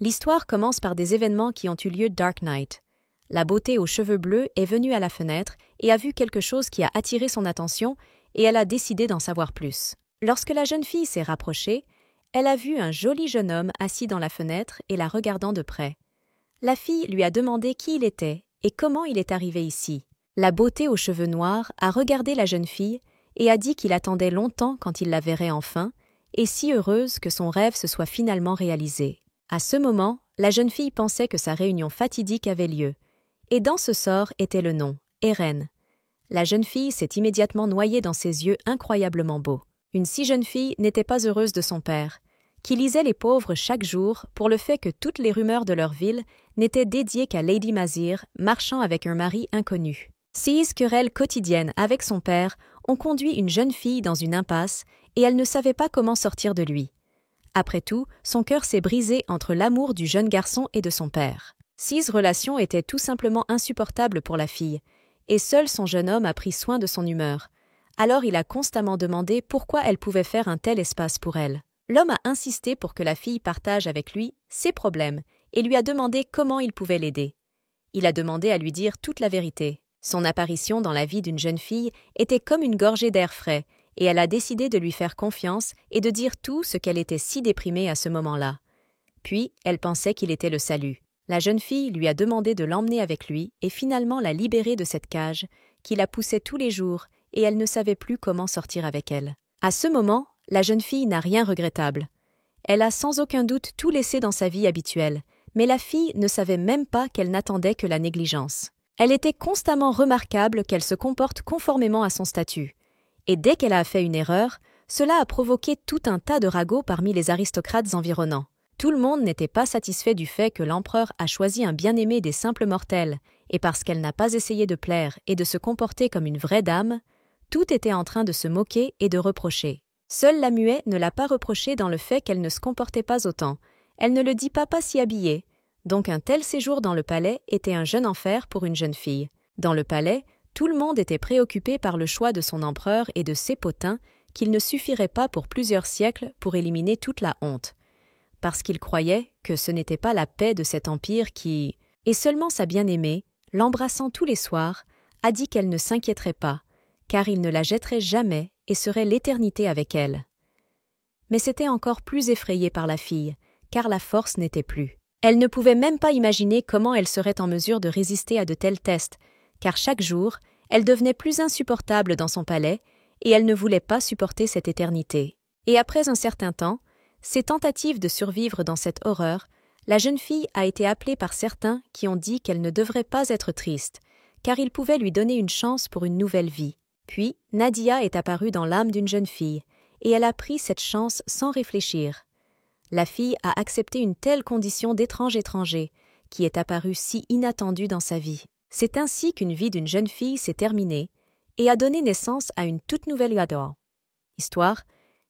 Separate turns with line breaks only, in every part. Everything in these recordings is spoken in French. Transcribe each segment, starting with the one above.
L'histoire commence par des événements qui ont eu lieu Dark Night. La beauté aux cheveux bleus est venue à la fenêtre et a vu quelque chose qui a attiré son attention et elle a décidé d'en savoir plus. Lorsque la jeune fille s'est rapprochée, elle a vu un joli jeune homme assis dans la fenêtre et la regardant de près. La fille lui a demandé qui il était et comment il est arrivé ici. La beauté aux cheveux noirs a regardé la jeune fille et a dit qu'il attendait longtemps quand il la verrait enfin, et si heureuse que son rêve se soit finalement réalisé. À ce moment, la jeune fille pensait que sa réunion fatidique avait lieu, et dans ce sort était le nom, Eren. La jeune fille s'est immédiatement noyée dans ses yeux incroyablement beaux. Une si jeune fille n'était pas heureuse de son père, qui lisait les pauvres chaque jour pour le fait que toutes les rumeurs de leur ville n'étaient dédiées qu'à Lady Mazir marchant avec un mari inconnu. Ces querelles quotidiennes avec son père ont conduit une jeune fille dans une impasse et elle ne savait pas comment sortir de lui. Après tout, son cœur s'est brisé entre l'amour du jeune garçon et de son père. Ces relations étaient tout simplement insupportables pour la fille, et seul son jeune homme a pris soin de son humeur. Alors il a constamment demandé pourquoi elle pouvait faire un tel espace pour elle. L'homme a insisté pour que la fille partage avec lui ses problèmes et lui a demandé comment il pouvait l'aider. Il a demandé à lui dire toute la vérité. Son apparition dans la vie d'une jeune fille était comme une gorgée d'air frais, et elle a décidé de lui faire confiance et de dire tout ce qu'elle était si déprimée à ce moment-là. Puis, elle pensait qu'il était le salut. La jeune fille lui a demandé de l'emmener avec lui et finalement la libérer de cette cage qui la poussait tous les jours et elle ne savait plus comment sortir avec elle. À ce moment, la jeune fille n'a rien regrettable. Elle a sans aucun doute tout laissé dans sa vie habituelle, mais la fille ne savait même pas qu'elle n'attendait que la négligence. Elle était constamment remarquable qu'elle se comporte conformément à son statut. Et dès qu'elle a fait une erreur, cela a provoqué tout un tas de ragots parmi les aristocrates environnants. Tout le monde n'était pas satisfait du fait que l'empereur a choisi un bien-aimé des simples mortels, et parce qu'elle n'a pas essayé de plaire et de se comporter comme une vraie dame, tout était en train de se moquer et de reprocher. Seule la muette ne l'a pas reproché dans le fait qu'elle ne se comportait pas autant. Elle ne le dit pas si habillée. Donc un tel séjour dans le palais était un jeune enfer pour une jeune fille. Dans le palais, tout le monde était préoccupé par le choix de son empereur et de ses potins qu'il ne suffirait pas pour plusieurs siècles pour éliminer toute la honte. Parce qu'il croyait que ce n'était pas la paix de cet empire qui... Et seulement sa bien-aimée, l'embrassant tous les soirs, a dit qu'elle ne s'inquiéterait pas, car il ne la jetterait jamais et serait l'éternité avec elle. Mais c'était encore plus effrayé par la fille, car la force n'était plus. Elle ne pouvait même pas imaginer comment elle serait en mesure de résister à de tels tests, car chaque jour, elle devenait plus insupportable dans son palais et elle ne voulait pas supporter cette éternité. Et après un certain temps, ses tentatives de survivre dans cette horreur, la jeune fille a été appelée par certains qui ont dit qu'elle ne devrait pas être triste, car ils pouvaient lui donner une chance pour une nouvelle vie. Puis, Nadia est apparue dans l'âme d'une jeune fille, et elle a pris cette chance sans réfléchir. La fille a accepté une telle condition d'étrange étranger, qui est apparue si inattendue dans sa vie. C'est ainsi qu'une vie d'une jeune fille s'est terminée et a donné naissance à une toute nouvelle histoire,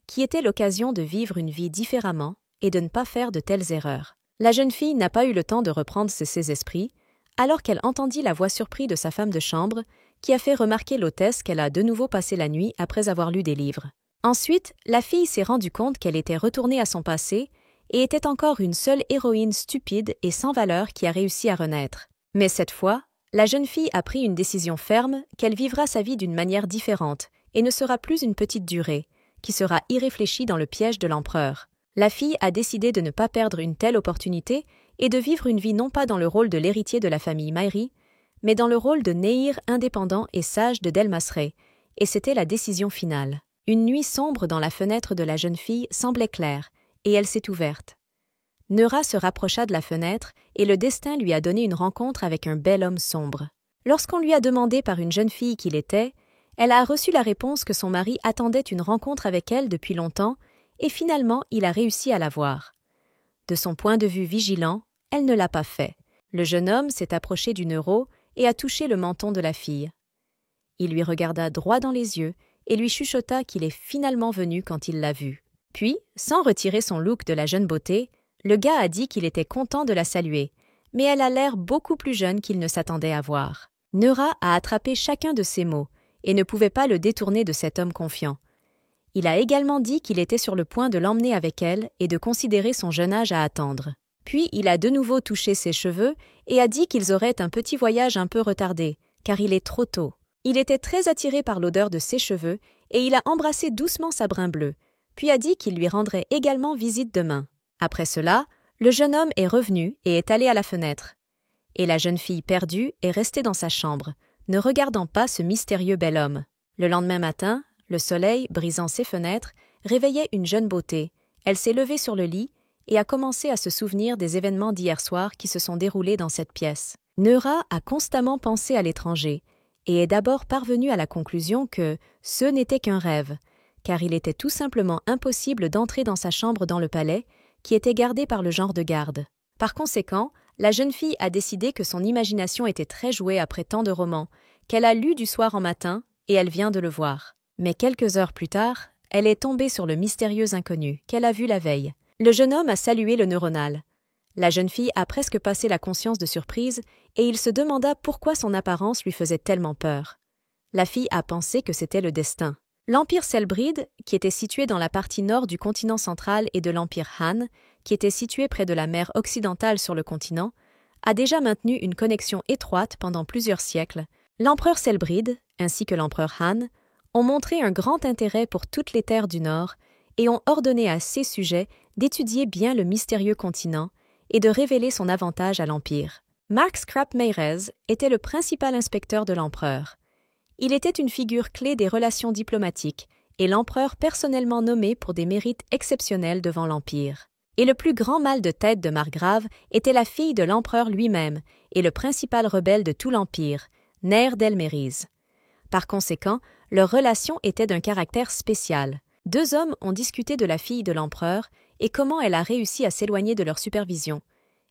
qui était l'occasion de vivre une vie différemment et de ne pas faire de telles erreurs. La jeune fille n'a pas eu le temps de reprendre ses esprits, alors qu'elle entendit la voix surprise de sa femme de chambre, qui a fait remarquer l'hôtesse qu'elle a de nouveau passé la nuit après avoir lu des livres. Ensuite, la fille s'est rendue compte qu'elle était retournée à son passé et était encore une seule héroïne stupide et sans valeur qui a réussi à renaître. Mais cette fois, la jeune fille a pris une décision ferme qu'elle vivra sa vie d'une manière différente et ne sera plus une petite durée, qui sera irréfléchie dans le piège de l'empereur. La fille a décidé de ne pas perdre une telle opportunité et de vivre une vie non pas dans le rôle de l'héritier de la famille Mairi, mais dans le rôle de Nehir indépendant et sage de Delmasré, et c'était la décision finale. Une nuit sombre dans la fenêtre de la jeune fille semblait claire, et elle s'est ouverte. Neura se rapprocha de la fenêtre, et le destin lui a donné une rencontre avec un bel homme sombre. Lorsqu'on lui a demandé par une jeune fille qui il était, elle a reçu la réponse que son mari attendait une rencontre avec elle depuis longtemps, et finalement il a réussi à la voir. De son point de vue vigilant, elle ne l'a pas fait. Le jeune homme s'est approché du Neuro et a touché le menton de la fille. Il lui regarda droit dans les yeux et lui chuchota qu'il est finalement venu quand il l'a vue. Puis, sans retirer son look de la jeune beauté, le gars a dit qu'il était content de la saluer, mais elle a l'air beaucoup plus jeune qu'il ne s'attendait à voir. Neura a attrapé chacun de ses mots et ne pouvait pas le détourner de cet homme confiant. Il a également dit qu'il était sur le point de l'emmener avec elle et de considérer son jeune âge à attendre. Puis il a de nouveau touché ses cheveux et a dit qu'ils auraient un petit voyage un peu retardé, car il est trop tôt. Il était très attiré par l'odeur de ses cheveux et il a embrassé doucement sa brun bleue, puis a dit qu'il lui rendrait également visite demain. Après cela, le jeune homme est revenu et est allé à la fenêtre. Et la jeune fille perdue est restée dans sa chambre, ne regardant pas ce mystérieux bel homme. Le lendemain matin, le soleil, brisant ses fenêtres, réveillait une jeune beauté. Elle s'est levée sur le lit et a commencé à se souvenir des événements d'hier soir qui se sont déroulés dans cette pièce. Neura a constamment pensé à l'étranger et est d'abord parvenue à la conclusion que ce n'était qu'un rêve, car il était tout simplement impossible d'entrer dans sa chambre dans le palais, qui était gardé par le genre de garde. Par conséquent, la jeune fille a décidé que son imagination était très jouée après tant de romans, qu'elle a lus du soir en matin, et elle vient de le voir. Mais quelques heures plus tard, elle est tombée sur le mystérieux inconnu qu'elle a vu la veille. Le jeune homme a salué le neuronal. La jeune fille a presque passé la conscience de surprise, et il se demanda pourquoi son apparence lui faisait tellement peur. La fille a pensé que c'était le destin. L'empire Selbride, qui était situé dans la partie nord du continent central, et de l'empire Han, qui était situé près de la mer occidentale sur le continent, a déjà maintenu une connexion étroite pendant plusieurs siècles. L'empereur Selbride, ainsi que l'empereur Han, ont montré un grand intérêt pour toutes les terres du Nord et ont ordonné à ces sujets d'étudier bien le mystérieux continent et de révéler son avantage à l'Empire. Mark Scrap Meirez était le principal inspecteur de l'empereur. Il était une figure clé des relations diplomatiques et l'empereur personnellement nommé pour des mérites exceptionnels devant l'Empire. Et le plus grand mal de tête de Margrave était la fille de l'empereur lui-même et le principal rebelle de tout l'Empire, Nair d'Elmériz. Par conséquent, leur relation était d'un caractère spécial. Deux hommes ont discuté de la fille de l'empereur et comment elle a réussi à s'éloigner de leur supervision,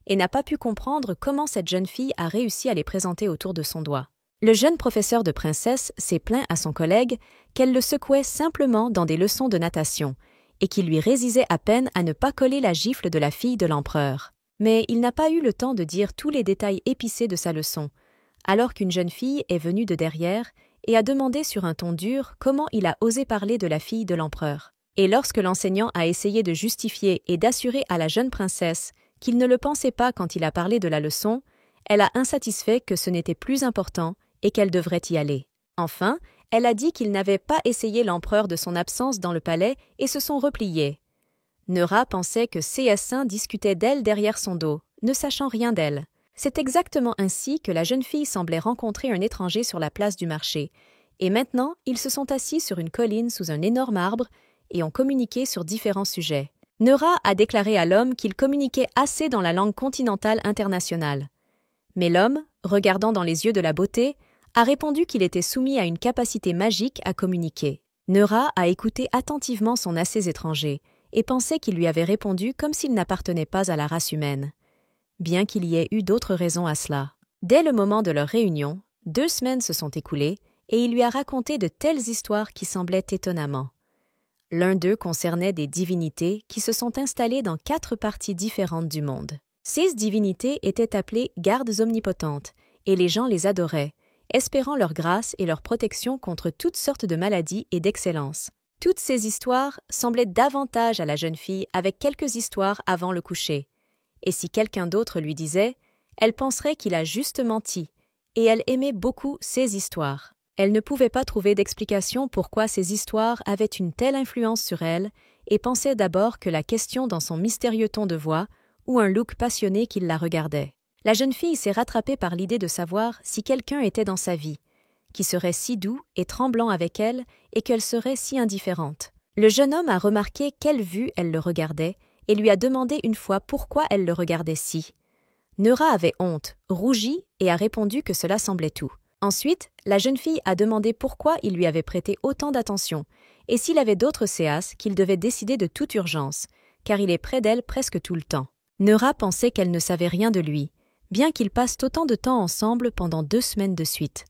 et n'a pas pu comprendre comment cette jeune fille a réussi à les présenter autour de son doigt. Le jeune professeur de princesse s'est plaint à son collègue qu'elle le secouait simplement dans des leçons de natation et qu'il lui résisait à peine à ne pas coller la gifle de la fille de l'empereur. Mais il n'a pas eu le temps de dire tous les détails épicés de sa leçon, alors qu'une jeune fille est venue de derrière et a demandé sur un ton dur comment il a osé parler de la fille de l'empereur. Et lorsque l'enseignant a essayé de justifier et d'assurer à la jeune princesse qu'il ne le pensait pas quand il a parlé de la leçon, elle a insatisfait que ce n'était plus important et qu'elle devrait y aller. Enfin, elle a dit qu'il n'avait pas essayé l'empereur de son absence dans le palais et se sont repliés. Neura pensait que CS1 discutait d'elle derrière son dos, ne sachant rien d'elle. C'est exactement ainsi que la jeune fille semblait rencontrer un étranger sur la place du marché, et maintenant ils se sont assis sur une colline sous un énorme arbre et ont communiqué sur différents sujets. Neura a déclaré à l'homme qu'il communiquait assez dans la langue continentale internationale. Mais l'homme, regardant dans les yeux de la beauté, a répondu qu'il était soumis à une capacité magique à communiquer. Neura a écouté attentivement son assez étranger et pensait qu'il lui avait répondu comme s'il n'appartenait pas à la race humaine. Bien qu'il y ait eu d'autres raisons à cela. Dès le moment de leur réunion, 2 semaines se sont écoulées et il lui a raconté de telles histoires qui semblaient étonnamment. L'un d'eux concernait des divinités qui se sont installées dans 4 parties différentes du monde. Ces divinités étaient appelées gardes omnipotentes et les gens les adoraient, espérant leur grâce et leur protection contre toutes sortes de maladies et d'excellence. Toutes ces histoires semblaient davantage à la jeune fille avec quelques histoires avant le coucher. Et si quelqu'un d'autre lui disait, elle penserait qu'il a juste menti, et elle aimait beaucoup ces histoires. Elle ne pouvait pas trouver d'explication pourquoi ces histoires avaient une telle influence sur elle, et pensait d'abord que la question dans son mystérieux ton de voix, ou un look passionné qui la regardait. La jeune fille s'est rattrapée par l'idée de savoir si quelqu'un était dans sa vie, qui serait si doux et tremblant avec elle, et qu'elle serait si indifférente. Le jeune homme a remarqué quelle vue elle le regardait, et lui a demandé une fois pourquoi elle le regardait si. Neura avait honte, rougit et a répondu que cela semblait tout. Ensuite, la jeune fille a demandé pourquoi il lui avait prêté autant d'attention et s'il avait d'autres séances qu'il devait décider de toute urgence, car il est près d'elle presque tout le temps. Neura pensait qu'elle ne savait rien de lui, bien qu'ils passent autant de temps ensemble pendant 2 semaines de suite.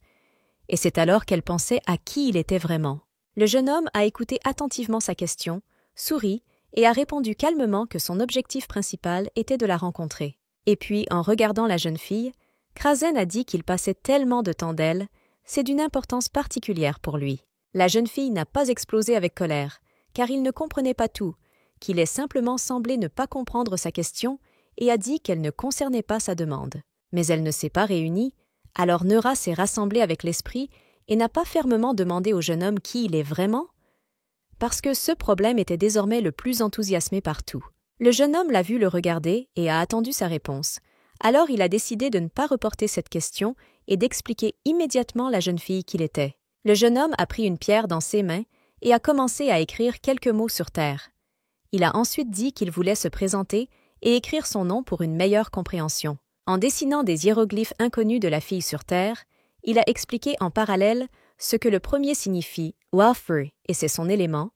Et c'est alors qu'elle pensait à qui il était vraiment. Le jeune homme a écouté attentivement sa question, sourit et a répondu calmement que son objectif principal était de la rencontrer. Et puis, en regardant la jeune fille, Krasen a dit qu'il passait tellement de temps d'elle, c'est d'une importance particulière pour lui. La jeune fille n'a pas explosé avec colère, car il ne comprenait pas tout, qu'il ait simplement semblé ne pas comprendre sa question et a dit qu'elle ne concernait pas sa demande. Mais elle ne s'est pas réunie, alors Neura s'est rassemblée avec l'esprit et n'a pas fermement demandé au jeune homme qui il est vraiment, parce que ce problème était désormais le plus enthousiasmé partout. Le jeune homme l'a vu le regarder et a attendu sa réponse. Alors il a décidé de ne pas reporter cette question et d'expliquer immédiatement la jeune fille qu'il était. Le jeune homme a pris une pierre dans ses mains et a commencé à écrire quelques mots sur terre. Il a ensuite dit qu'il voulait se présenter et écrire son nom pour une meilleure compréhension. En dessinant des hiéroglyphes inconnus de la fille sur terre, il a expliqué en parallèle ce que le premier signifie « Wafer » et c'est son élément.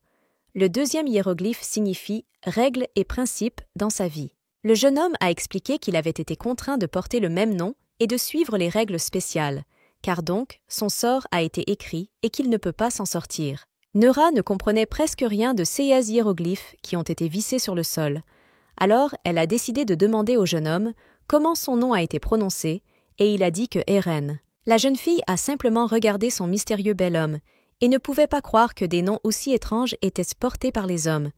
Le deuxième hiéroglyphe signifie « règles et principes » dans sa vie. Le jeune homme a expliqué qu'il avait été contraint de porter le même nom et de suivre les règles spéciales, car donc son sort a été écrit et qu'il ne peut pas s'en sortir. Neura ne comprenait presque rien de ces hiéroglyphes qui ont été vissés sur le sol. Alors elle a décidé de demander au jeune homme comment son nom a été prononcé et il a dit que Eren. La jeune fille a simplement regardé son mystérieux bel homme et ne pouvait pas croire que des noms aussi étranges étaient portés par les hommes,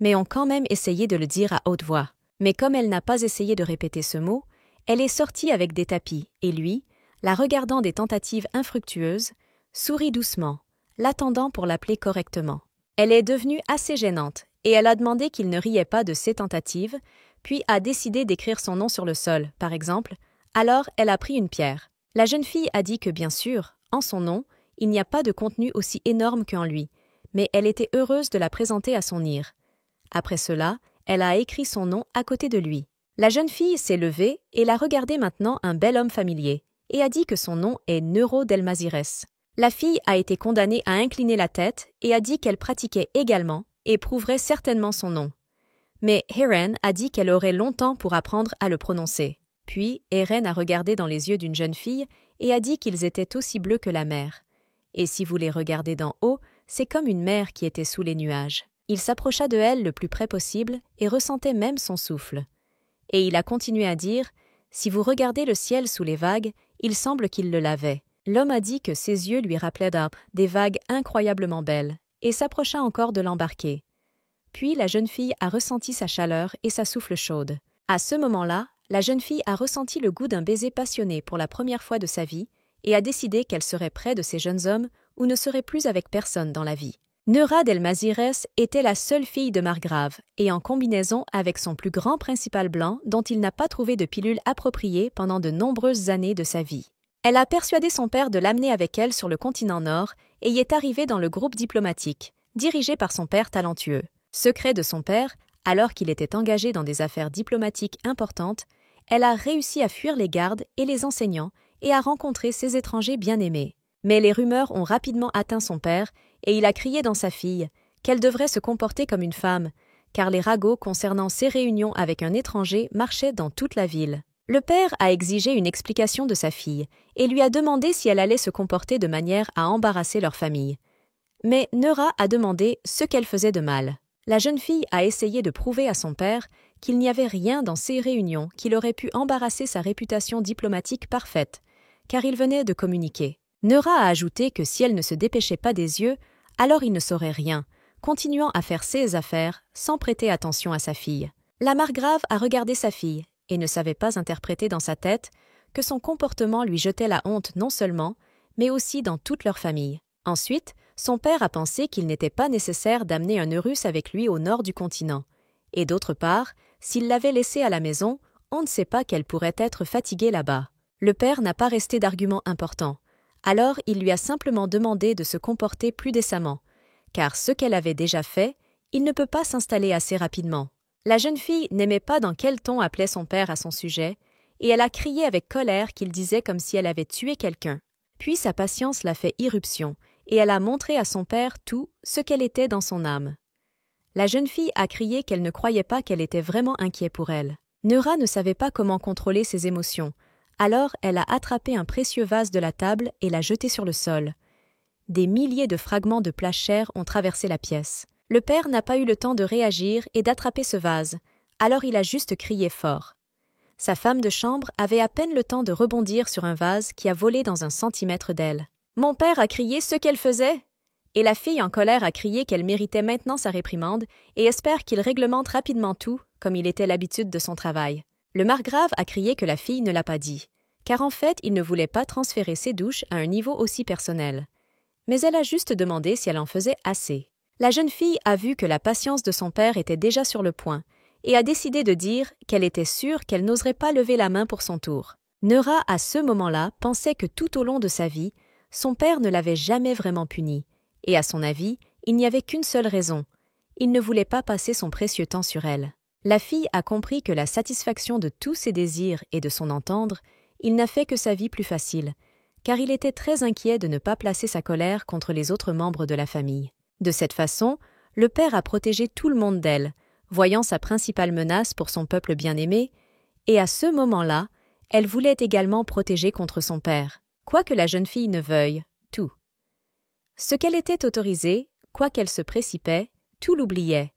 mais ont quand même essayé de le dire à haute voix. Mais comme elle n'a pas essayé de répéter ce mot, elle est sortie avec des tapis et lui, la regardant des tentatives infructueuses, sourit doucement, l'attendant pour l'appeler correctement. Elle est devenue assez gênante et elle a demandé qu'il ne riait pas de ses tentatives, puis a décidé d'écrire son nom sur le sol, par exemple. Alors elle a pris une pierre. La jeune fille a dit que bien sûr, en son nom, il n'y a pas de contenu aussi énorme qu'en lui, mais elle était heureuse de la présenter à son Ir. Après cela, elle a écrit son nom à côté de lui. La jeune fille s'est levée et l'a regardé maintenant un bel homme familier, et a dit que son nom est Neuro Delmazires. La fille a été condamnée à incliner la tête et a dit qu'elle pratiquait également et prouverait certainement son nom. Mais Eren a dit qu'elle aurait longtemps pour apprendre à le prononcer. Puis Eren a regardé dans les yeux d'une jeune fille et a dit qu'ils étaient aussi bleus que la mer. Et si vous les regardez d'en haut, c'est comme une mer qui était sous les nuages. Il s'approcha de elle le plus près possible et ressentait même son souffle. Et il a continué à dire « Si vous regardez le ciel sous les vagues, il semble qu'il le lavait. » L'homme a dit que ses yeux lui rappelaient des vagues incroyablement belles et s'approcha encore de l'embarquer. Puis la jeune fille a ressenti sa chaleur et sa souffle chaude. À ce moment-là, la jeune fille a ressenti le goût d'un baiser passionné pour la première fois de sa vie et a décidé qu'elle serait près de ces jeunes hommes ou ne serait plus avec personne dans la vie. Neura Delmazires était la seule fille de Margrave et en combinaison avec son plus grand principal blanc dont il n'a pas trouvé de pilule appropriée pendant de nombreuses années de sa vie. Elle a persuadé son père de l'amener avec elle sur le continent Nord et y est arrivée dans le groupe diplomatique, dirigé par son père talentueux. Secret de son père, alors qu'il était engagé dans des affaires diplomatiques importantes, elle a réussi à fuir les gardes et les enseignants et à rencontrer ses étrangers bien-aimés. Mais les rumeurs ont rapidement atteint son père et il a crié dans sa fille qu'elle devrait se comporter comme une femme, car les ragots concernant ses réunions avec un étranger marchaient dans toute la ville. Le père a exigé une explication de sa fille et lui a demandé si elle allait se comporter de manière à embarrasser leur famille. Mais Neura a demandé ce qu'elle faisait de mal. La jeune fille a essayé de prouver à son père qu'il n'y avait rien dans ces réunions qui aurait pu embarrasser sa réputation diplomatique parfaite, car il venait de communiquer. Neura a ajouté que si elle ne se dépêchait pas des yeux, alors il ne saurait rien, continuant à faire ses affaires sans prêter attention à sa fille. La margrave a regardé sa fille et ne savait pas interpréter dans sa tête que son comportement lui jetait la honte non seulement, mais aussi dans toute leur famille. Ensuite, son père a pensé qu'il n'était pas nécessaire d'amener un Eurus avec lui au nord du continent. Et d'autre part, s'il l'avait laissée à la maison, on ne sait pas qu'elle pourrait être fatiguée là-bas. Le père n'a pas resté d'argument important. Alors il lui a simplement demandé de se comporter plus décemment, car ce qu'elle avait déjà fait, il ne peut pas s'installer assez rapidement. La jeune fille n'aimait pas dans quel ton appelait son père à son sujet, et elle a crié avec colère qu'il disait comme si elle avait tué quelqu'un. Puis sa patience l'a fait irruption, et elle a montré à son père tout ce qu'elle était dans son âme. La jeune fille a crié qu'elle ne croyait pas qu'elle était vraiment inquiète pour elle. Neura ne savait pas comment contrôler ses émotions, alors elle a attrapé un précieux vase de la table et l'a jeté sur le sol. Des milliers de fragments de plâtre chair ont traversé la pièce. Le père n'a pas eu le temps de réagir et d'attraper ce vase, alors il a juste crié fort. Sa femme de chambre avait à peine le temps de rebondir sur un vase qui a volé dans un centimètre d'elle. Mon père a crié ce qu'elle faisait, et la fille en colère a crié qu'elle méritait maintenant sa réprimande et espère qu'il réglemente rapidement tout, comme il était l'habitude de son travail. Le margrave a crié que la fille ne l'a pas dit, car en fait il ne voulait pas transférer ses douches à un niveau aussi personnel. Mais elle a juste demandé si elle en faisait assez. La jeune fille a vu que la patience de son père était déjà sur le point et a décidé de dire qu'elle était sûre qu'elle n'oserait pas lever la main pour son tour. Neura, à ce moment-là, pensait que tout au long de sa vie, son père ne l'avait jamais vraiment punie, et à son avis, il n'y avait qu'une seule raison. Il ne voulait pas passer son précieux temps sur elle. La fille a compris que la satisfaction de tous ses désirs et de son entendre, il n'a fait que sa vie plus facile, car il était très inquiet de ne pas placer sa colère contre les autres membres de la famille. De cette façon, le père a protégé tout le monde d'elle, voyant sa principale menace pour son peuple bien-aimé, et à ce moment-là, elle voulait également protéger contre son père, quoi que la jeune fille ne veuille, tout. Ce qu'elle était autorisée, quoi qu'elle se précipait, tout l'oubliait,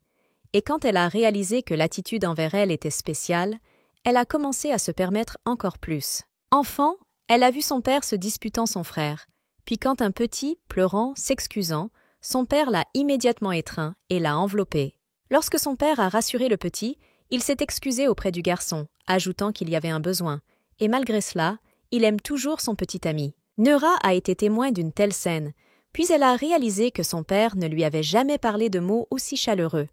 et quand elle a réalisé que l'attitude envers elle était spéciale, elle a commencé à se permettre encore plus. Enfant, elle a vu son père se disputant son frère, puis quand un petit, pleurant, s'excusant, son père l'a immédiatement étreint et l'a enveloppé. Lorsque son père a rassuré le petit, il s'est excusé auprès du garçon, ajoutant qu'il y avait un besoin, et malgré cela, il aime toujours son petit ami. Neura a été témoin d'une telle scène, puis elle a réalisé que son père ne lui avait jamais parlé de mots aussi chaleureux,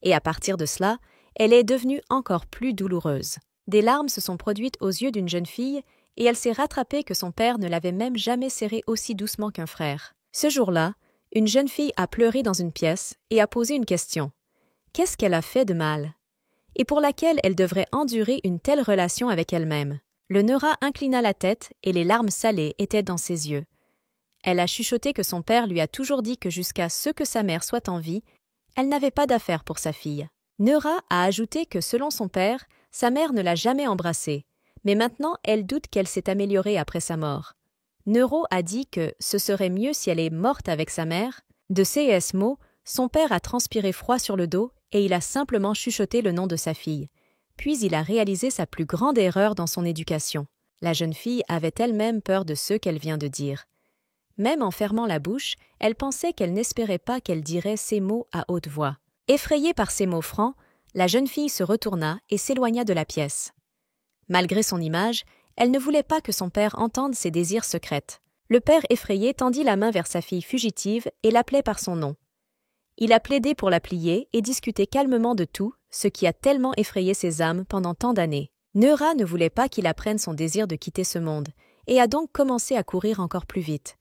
et à partir de cela, elle est devenue encore plus douloureuse. Des larmes se sont produites aux yeux d'une jeune fille, et elle s'est rattrapée que son père ne l'avait même jamais serrée aussi doucement qu'un frère. Ce jour-là, une jeune fille a pleuré dans une pièce et a posé une question. Qu'est-ce qu'elle a fait de mal? Et pour laquelle elle devrait endurer une telle relation avec elle-même? Le Neura inclina la tête et les larmes salées étaient dans ses yeux. Elle a chuchoté que son père lui a toujours dit que jusqu'à ce que sa mère soit en vie, elle n'avait pas d'affaire pour sa fille. Neura a ajouté que selon son père, sa mère ne l'a jamais embrassée, mais maintenant elle doute qu'elle s'est améliorée après sa mort. Neuro a dit que ce serait mieux si elle est morte avec sa mère. De ces mots, son père a transpiré froid sur le dos et il a simplement chuchoté le nom de sa fille. Puis il a réalisé sa plus grande erreur dans son éducation. La jeune fille avait elle-même peur de ce qu'elle vient de dire. Même en fermant la bouche, elle pensait qu'elle n'espérait pas qu'elle dirait ces mots à haute voix. Effrayée par ces mots francs, la jeune fille se retourna et s'éloigna de la pièce. Malgré son image, elle ne voulait pas que son père entende ses désirs secrets. Le père effrayé tendit la main vers sa fille fugitive et l'appelait par son nom. Il a plaidé pour la plier et discuté calmement de tout, ce qui a tellement effrayé ses âmes pendant tant d'années. Neura ne voulait pas qu'il apprenne son désir de quitter ce monde, et a donc commencé à courir encore plus vite.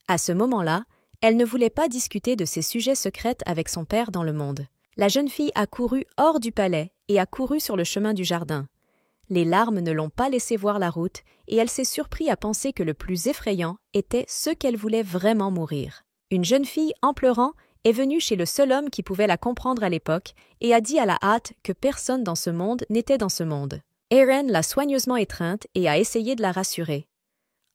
À ce moment-là, elle ne voulait pas discuter de ses sujets secrets avec son père dans le monde. La jeune fille a couru hors du palais et a couru sur le chemin du jardin. Les larmes ne l'ont pas laissé voir la route et elle s'est surpris à penser que le plus effrayant était ce qu'elle voulait vraiment mourir. Une jeune fille, en pleurant, est venue chez le seul homme qui pouvait la comprendre à l'époque et a dit à la hâte que personne dans ce monde n'était dans ce monde. Eren l'a soigneusement étreinte et a essayé de la rassurer.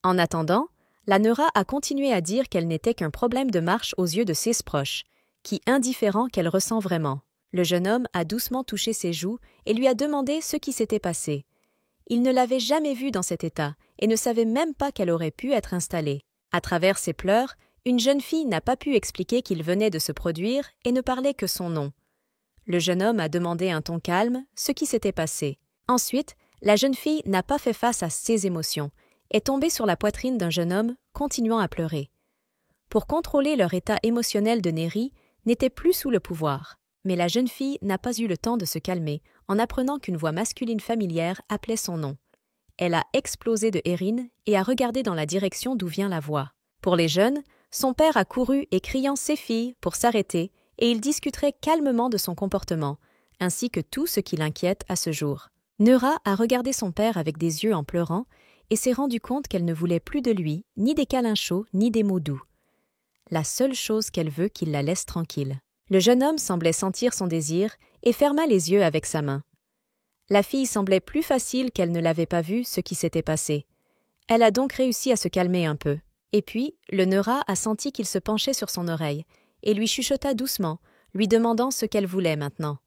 En attendant, la Neura a continué à dire qu'elle n'était qu'un problème de marche aux yeux de ses proches, qui indifférent qu'elle ressent vraiment. Le jeune homme a doucement touché ses joues et lui a demandé ce qui s'était passé. Il ne l'avait jamais vue dans cet état et ne savait même pas qu'elle aurait pu être installée. À travers ses pleurs, une jeune fille n'a pas pu expliquer qu'il venait de se produire et ne parlait que son nom. Le jeune homme a demandé un ton calme ce qui s'était passé. Ensuite, la jeune fille n'a pas fait face à ses émotions, est tombée sur la poitrine d'un jeune homme, continuant à pleurer. Pour contrôler leur état émotionnel de Neri, n'était plus sous le pouvoir. Mais la jeune fille n'a pas eu le temps de se calmer en apprenant qu'une voix masculine familière appelait son nom. Elle a explosé de Erin et a regardé dans la direction d'où vient la voix. Pour les jeunes, son père a couru et criant ses filles pour s'arrêter et il discuterait calmement de son comportement, ainsi que tout ce qui l'inquiète à ce jour. Neura a regardé son père avec des yeux en pleurant et s'est rendu compte qu'elle ne voulait plus de lui, ni des câlins chauds, ni des mots doux. La seule chose qu'elle veut qu'il la laisse tranquille. Le jeune homme semblait sentir son désir et ferma les yeux avec sa main. La fille semblait plus facile qu'elle ne l'avait pas vu ce qui s'était passé. Elle a donc réussi à se calmer un peu. Et puis, le Neura a senti qu'il se penchait sur son oreille et lui chuchota doucement, lui demandant ce qu'elle voulait maintenant.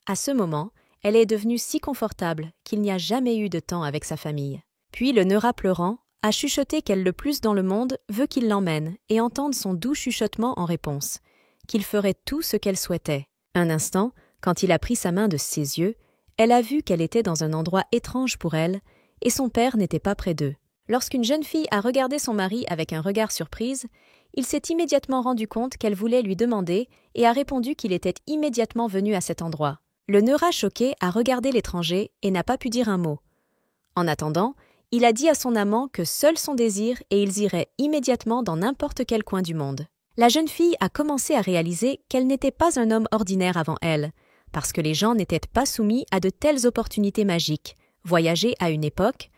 À ce moment, elle est devenue si confortable qu'il n'y a jamais eu de temps avec sa famille. Puis le Neura pleurant a chuchoté qu'elle le plus dans le monde veut qu'il l'emmène et entende son doux chuchotement en réponse, qu'il ferait tout ce qu'elle souhaitait. Un instant, quand il a pris sa main de ses yeux, Elle a vu qu'elle était dans un endroit étrange pour elle, et son père n'était pas près d'eux. Lorsqu'une jeune fille a regardé son mari avec un regard surprise, il s'est immédiatement rendu compte qu'elle voulait lui demander et a répondu qu'il était immédiatement venu à cet endroit. Le Neura choqué a regardé l'étranger et n'a pas pu dire un mot. En attendant, il a dit à son amant que seul son désir et ils iraient immédiatement dans n'importe quel coin du monde. La jeune fille a commencé à réaliser qu'elle n'était pas un homme ordinaire avant elle, parce que les gens n'étaient pas soumis à de telles opportunités magiques, voyager à une époque.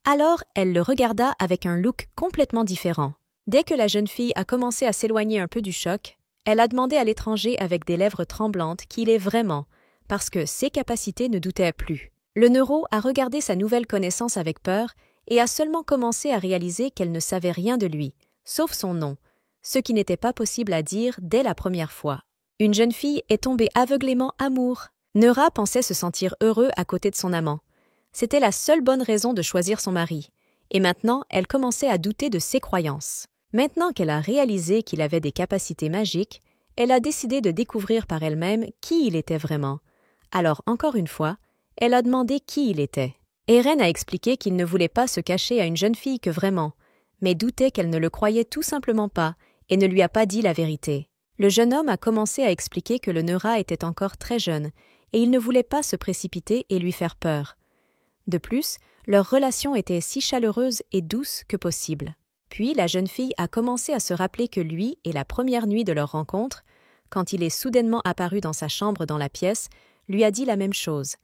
Alors elle le regarda avec un look complètement différent. Dès que la jeune fille a commencé à s'éloigner un peu du choc, elle a demandé à l'étranger avec des lèvres tremblantes qui il est vraiment, parce que ses capacités ne doutaient plus. Le neuro a regardé sa nouvelle connaissance avec peur et a seulement commencé à réaliser qu'elle ne savait rien de lui, sauf son nom, ce qui n'était pas possible à dire dès la première fois. Une jeune fille est tombée aveuglément amour. Neura pensait se sentir heureux à côté de son amant. C'était la seule bonne raison de choisir son mari. Et maintenant, elle commençait à douter de ses croyances. Maintenant qu'elle a réalisé qu'il avait des capacités magiques, elle a décidé de découvrir par elle-même qui il était vraiment. Alors, encore une fois, elle a demandé qui il était. Eren a expliqué qu'il ne voulait pas se cacher à une jeune fille que vraiment, mais doutait qu'elle ne le croyait tout simplement pas et ne lui a pas dit la vérité. Le jeune homme a commencé à expliquer que le Neura était encore très jeune et il ne voulait pas se précipiter et lui faire peur. De plus, leur relation était si chaleureuse et douce que possible. Puis la jeune fille a commencé à se rappeler que lui et la première nuit de leur rencontre, quand il est soudainement apparu dans sa chambre dans la pièce, lui a dit la même chose,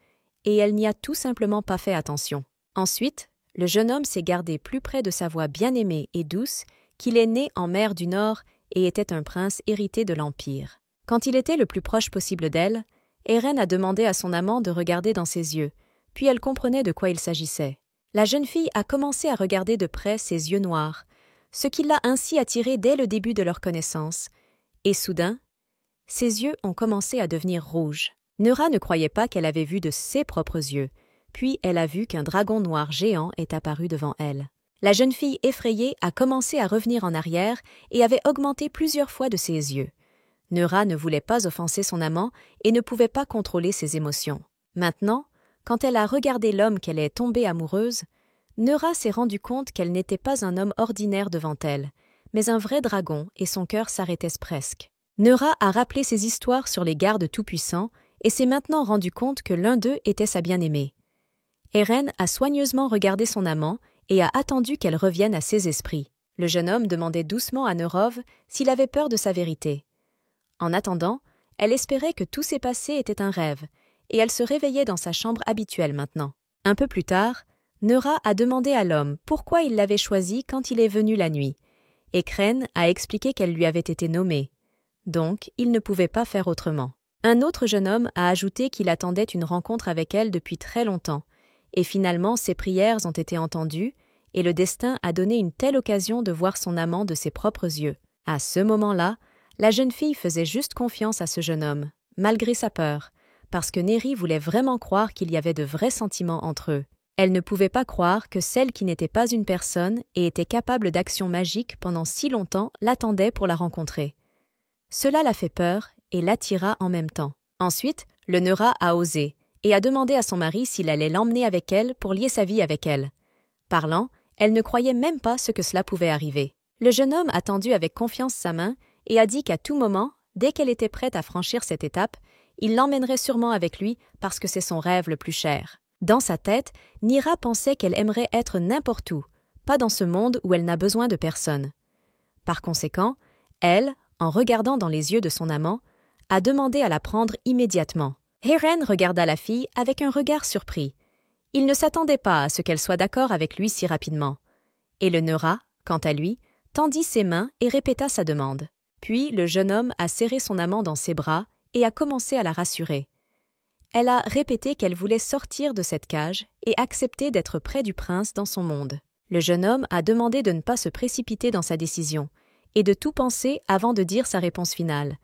et elle n'y a tout simplement pas fait attention. Ensuite, le jeune homme s'est gardé plus près de sa voix bien-aimée et douce qu'il est né en mer du Nord et était un prince hérité de l'Empire. Quand il était le plus proche possible d'elle, Eren a demandé à son amant de regarder dans ses yeux, puis elle comprenait de quoi il s'agissait. La jeune fille a commencé à regarder de près ses yeux noirs, ce qui l'a ainsi attirée dès le début de leur connaissance, et soudain, ses yeux ont commencé à devenir rouges. Neura ne croyait pas qu'elle avait vu de ses propres yeux, puis elle a vu qu'un dragon noir géant est apparu devant elle. La jeune fille effrayée a commencé à revenir en arrière et avait augmenté plusieurs fois de ses yeux. Neura ne voulait pas offenser son amant et ne pouvait pas contrôler ses émotions. Maintenant, quand elle a regardé l'homme qu'elle est tombée amoureuse, Neura s'est rendu compte qu'elle n'était pas un homme ordinaire devant elle, mais un vrai dragon et son cœur s'arrêtait presque. Neura a rappelé ses histoires sur les gardes tout-puissants et s'est maintenant rendu compte que l'un d'eux était sa bien-aimée. Eren a soigneusement regardé son amant et a attendu qu'elle revienne à ses esprits. Le jeune homme demandait doucement à Neurov s'il avait peur de sa vérité. En attendant, elle espérait que tout s'est passé était un rêve, et elle se réveillait dans sa chambre habituelle maintenant. Un peu plus tard, Neura a demandé à l'homme pourquoi il l'avait choisi quand il est venu la nuit, et Kren a expliqué qu'elle lui avait été nommée. Donc, il ne pouvait pas faire autrement. Un autre jeune homme a ajouté qu'il attendait une rencontre avec elle depuis très longtemps, et finalement ses prières ont été entendues, et le destin a donné une telle occasion de voir son amant de ses propres yeux. À ce moment-là, la jeune fille faisait juste confiance à ce jeune homme, malgré sa peur, parce que Neri voulait vraiment croire qu'il y avait de vrais sentiments entre eux. Elle ne pouvait pas croire que celle qui n'était pas une personne et était capable d'actions magiques pendant si longtemps l'attendait pour la rencontrer. Cela la fait peur et l'attira en même temps. Ensuite, le Neura a osé et a demandé à son mari s'il allait l'emmener avec elle pour lier sa vie avec elle. Parlant, elle ne croyait même pas ce que cela pouvait arriver. Le jeune homme a tendu avec confiance sa main et a dit qu'à tout moment, dès qu'elle était prête à franchir cette étape, il l'emmènerait sûrement avec lui parce que c'est son rêve le plus cher. Dans sa tête, Nira pensait qu'elle aimerait être n'importe où, pas dans ce monde où elle n'a besoin de personne. Par conséquent, elle, en regardant dans les yeux de son amant, a demandé à la prendre immédiatement. Eren regarda la fille avec un regard surpris. Il ne s'attendait pas à ce qu'elle soit d'accord avec lui si rapidement. Et le Neura, quant à lui, tendit ses mains et répéta sa demande. Puis le jeune homme a serré son amant dans ses bras et a commencé à la rassurer. Elle a répété qu'elle voulait sortir de cette cage et accepter d'être près du prince dans son monde. Le jeune homme a demandé de ne pas se précipiter dans sa décision et de tout penser avant de dire sa réponse finale,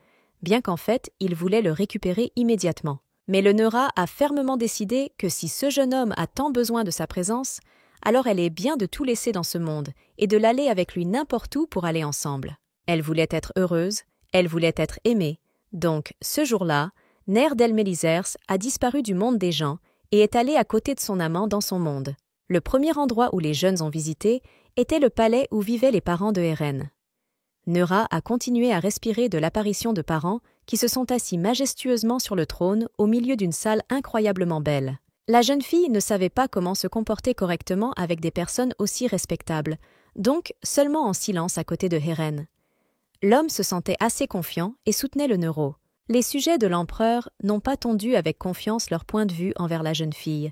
bien qu'en fait, il voulait le récupérer immédiatement. Mais le Neura a fermement décidé que si ce jeune homme a tant besoin de sa présence, alors elle est bien de tout laisser dans ce monde et de l'aller avec lui n'importe où pour aller ensemble. Elle voulait être heureuse, elle voulait être aimée. Donc, ce jour-là, Ner d'Elmelizers a disparu du monde des gens et est allée à côté de son amant dans son monde. Le premier endroit où les jeunes ont visité était le palais où vivaient les parents de Eren. Nura a continué à respirer de l'apparition de parents qui se sont assis majestueusement sur le trône au milieu d'une salle incroyablement belle. La jeune fille ne savait pas comment se comporter correctement avec des personnes aussi respectables, donc seulement en silence à côté de Eren. L'homme se sentait assez confiant et soutenait le Neuro. Les sujets de l'empereur n'ont pas tendu avec confiance leur point de vue envers la jeune fille,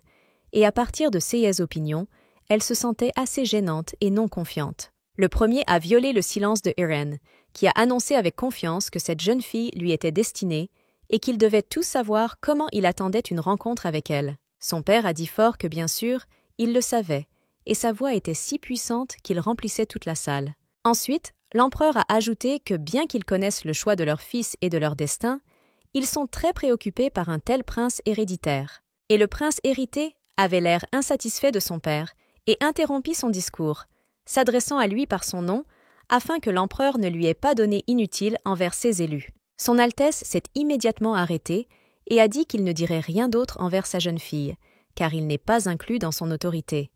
et à partir de ses opinions, elle se sentait assez gênante et non confiante. Le premier a violé le silence de Eren, qui a annoncé avec confiance que cette jeune fille lui était destinée et qu'il devait tout savoir comment il attendait une rencontre avec elle. Son père a dit fort que bien sûr, il le savait, et sa voix était si puissante qu'il remplissait toute la salle. Ensuite, l'empereur a ajouté que bien qu'ils connaissent le choix de leur fils et de leur destin, ils sont très préoccupés par un tel prince héréditaire. Et le prince hérité avait l'air insatisfait de son père et interrompit son discours, s'adressant à lui par son nom, afin que l'empereur ne lui ait pas donné inutile envers ses élus. Son Altesse s'est immédiatement arrêté et a dit qu'il ne dirait rien d'autre envers sa jeune fille, car il n'est pas inclus dans son autorité.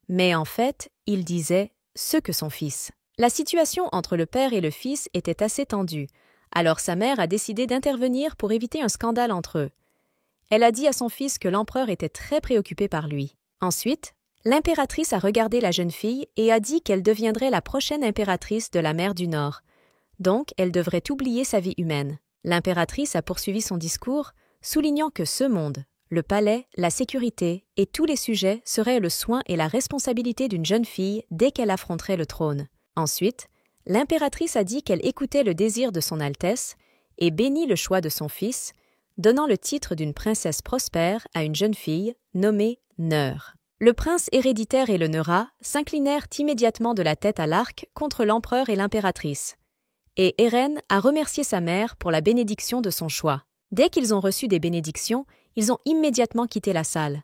Mais en fait, il disait ce que son fils. La situation entre le père et le fils était assez tendue, alors sa mère a décidé d'intervenir pour éviter un scandale entre eux. Elle a dit à son fils que l'empereur était très préoccupé par lui. Ensuite, l'impératrice a regardé la jeune fille et a dit qu'elle deviendrait la prochaine impératrice de la mer du Nord. Donc, elle devrait oublier sa vie humaine. L'impératrice a poursuivi son discours, soulignant que ce monde, le palais, la sécurité et tous les sujets seraient le soin et la responsabilité d'une jeune fille dès qu'elle affronterait le trône. Ensuite, l'impératrice a dit qu'elle écoutait le désir de son Altesse et bénit le choix de son fils, donnant le titre d'une princesse prospère à une jeune fille nommée Neur. Le prince héréditaire et le Neura s'inclinèrent immédiatement de la tête à l'arc contre l'empereur et l'impératrice. Et Eren a remercié sa mère pour la bénédiction de son choix. Dès qu'ils ont reçu des bénédictions, ils ont immédiatement quitté la salle.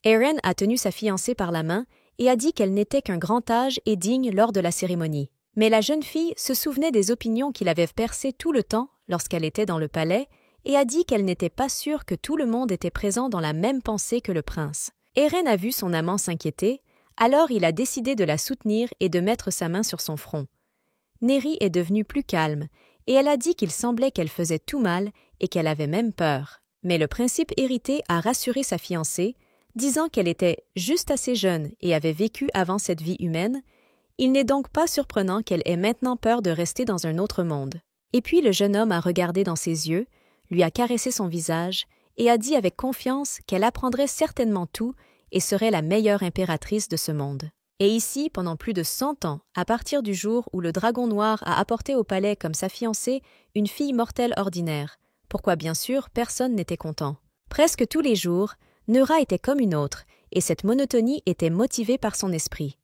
Eren a tenu sa fiancée par la main et a dit qu'elle n'était qu'un grand âge et digne lors de la cérémonie. Mais la jeune fille se souvenait des opinions qu'il avait percées tout le temps lorsqu'elle était dans le palais et a dit qu'elle n'était pas sûre que tout le monde était présent dans la même pensée que le prince. Eren a vu son amant s'inquiéter, alors il a décidé de la soutenir et de mettre sa main sur son front. Neri est devenue plus calme, et elle a dit qu'il semblait qu'elle faisait tout mal et qu'elle avait même peur. Mais le principe hérité a rassuré sa fiancée, disant qu'elle était juste assez jeune et avait vécu avant cette vie humaine. Il n'est donc pas surprenant qu'elle ait maintenant peur de rester dans un autre monde. Et puis le jeune homme a regardé dans ses yeux, lui a caressé son visage et a dit avec confiance qu'elle apprendrait certainement tout et serait la meilleure impératrice de ce monde. Et ici, pendant plus de 100 ans, à partir du jour où le dragon noir a apporté au palais comme sa fiancée une fille mortelle ordinaire, pourquoi bien sûr personne n'était content. Presque tous les jours, Nura était comme une autre, et cette monotonie était motivée par son esprit.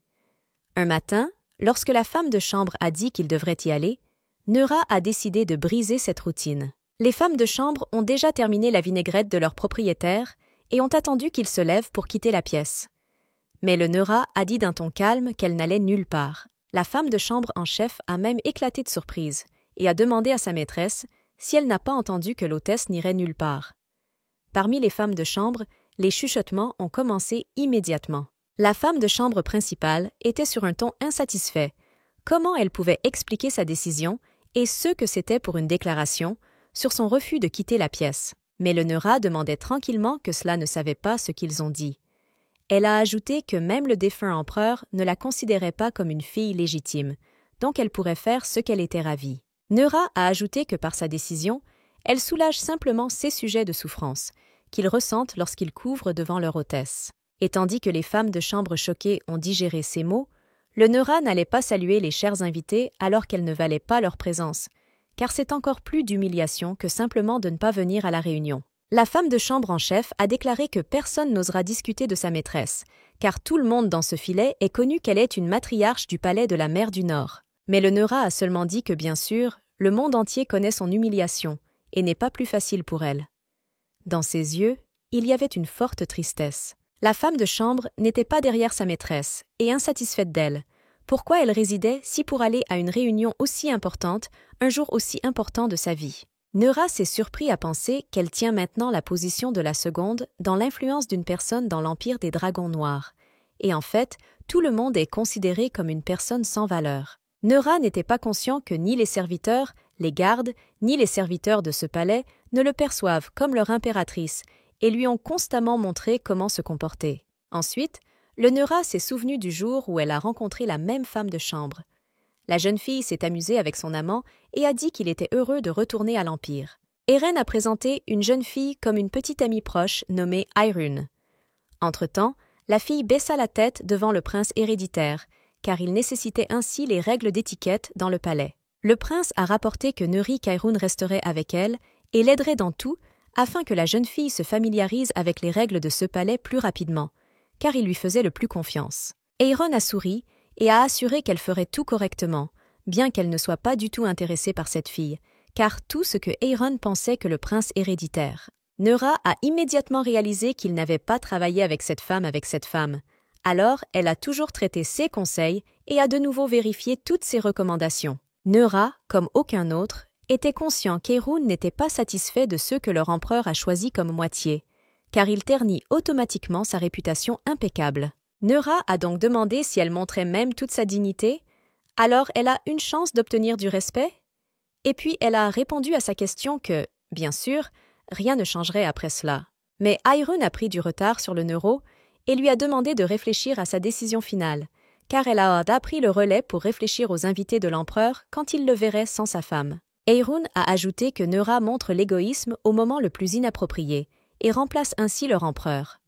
Un matin, lorsque la femme de chambre a dit qu'il devrait y aller, Nura a décidé de briser cette routine. Les femmes de chambre ont déjà terminé la vinaigrette de leur propriétaire et ont attendu qu'il se lève pour quitter la pièce. Mais le Neura a dit d'un ton calme qu'elle n'allait nulle part. La femme de chambre en chef a même éclaté de surprise et a demandé à sa maîtresse si elle n'a pas entendu que l'hôtesse n'irait nulle part. Parmi les femmes de chambre, les chuchotements ont commencé immédiatement. La femme de chambre principale était sur un ton insatisfait. Comment elle pouvait expliquer sa décision et ce que c'était pour une déclaration sur son refus de quitter la pièce. Mais le Neura demandait tranquillement que cela ne savait pas ce qu'ils ont dit. Elle a ajouté que même le défunt empereur ne la considérait pas comme une fille légitime, donc elle pourrait faire ce qu'elle était ravie. Neura a ajouté que par sa décision, elle soulage simplement ces sujets de souffrance, qu'ils ressentent lorsqu'ils couvrent devant leur hôtesse. Et tandis que les femmes de chambre choquées ont digéré ces mots, le Neura n'allait pas saluer les chers invités alors qu'elles ne valaient pas leur présence, car c'est encore plus d'humiliation que simplement de ne pas venir à la réunion. La femme de chambre en chef a déclaré que personne n'osera discuter de sa maîtresse, car tout le monde dans ce filet est connu qu'elle est une matriarche du palais de la mer du Nord. Mais le Neura a seulement dit que bien sûr, le monde entier connaît son humiliation et n'est pas plus facile pour elle. Dans ses yeux, il y avait une forte tristesse. La femme de chambre n'était pas derrière sa maîtresse et insatisfaite d'elle. Pourquoi elle résidait si pour aller à une réunion aussi importante, un jour aussi important de sa vie? Neura s'est surpris à penser qu'elle tient maintenant la position de la seconde dans l'influence d'une personne dans l'empire des dragons noirs. Et en fait, tout le monde est considéré comme une personne sans valeur. Neura n'était pas conscient que ni les serviteurs, les gardes, ni les serviteurs de ce palais ne le perçoivent comme leur impératrice et lui ont constamment montré comment se comporter. Ensuite, le Neura s'est souvenu du jour où elle a rencontré la même femme de chambre. La jeune fille s'est amusée avec son amant et a dit qu'il était heureux de retourner à l'Empire. Eren a présenté une jeune fille comme une petite amie proche nommée Irune. Entre-temps, la fille baissa la tête devant le prince héréditaire, car il nécessitait ainsi les règles d'étiquette dans le palais. Le prince a rapporté que Nuri Khairun resterait avec elle et l'aiderait dans tout afin que la jeune fille se familiarise avec les règles de ce palais plus rapidement, car il lui faisait le plus confiance. Aeron a souri et a assuré qu'elle ferait tout correctement, bien qu'elle ne soit pas du tout intéressée par cette fille, car tout ce que Aeron pensait que le prince héréditaire. Neura a immédiatement réalisé qu'il n'avait pas travaillé avec cette femme. Alors, elle a toujours traité ses conseils et a de nouveau vérifié toutes ses recommandations. Neura, comme aucun autre, était conscient qu'Aerun n'était pas satisfait de ceux que leur empereur a choisis comme moitié, car il ternit automatiquement sa réputation impeccable. Neura a donc demandé si elle montrait même toute sa dignité, alors elle a une chance d'obtenir du respect? Et puis elle a répondu à sa question que, bien sûr, rien ne changerait après cela. Mais Aerun a pris du retard sur le neuro et lui a demandé de réfléchir à sa décision finale, car elle a pris le relais pour réfléchir aux invités de l'empereur quand il le verrait sans sa femme. Aerun a ajouté que Neura montre l'égoïsme au moment le plus inapproprié et remplace ainsi leur empereur.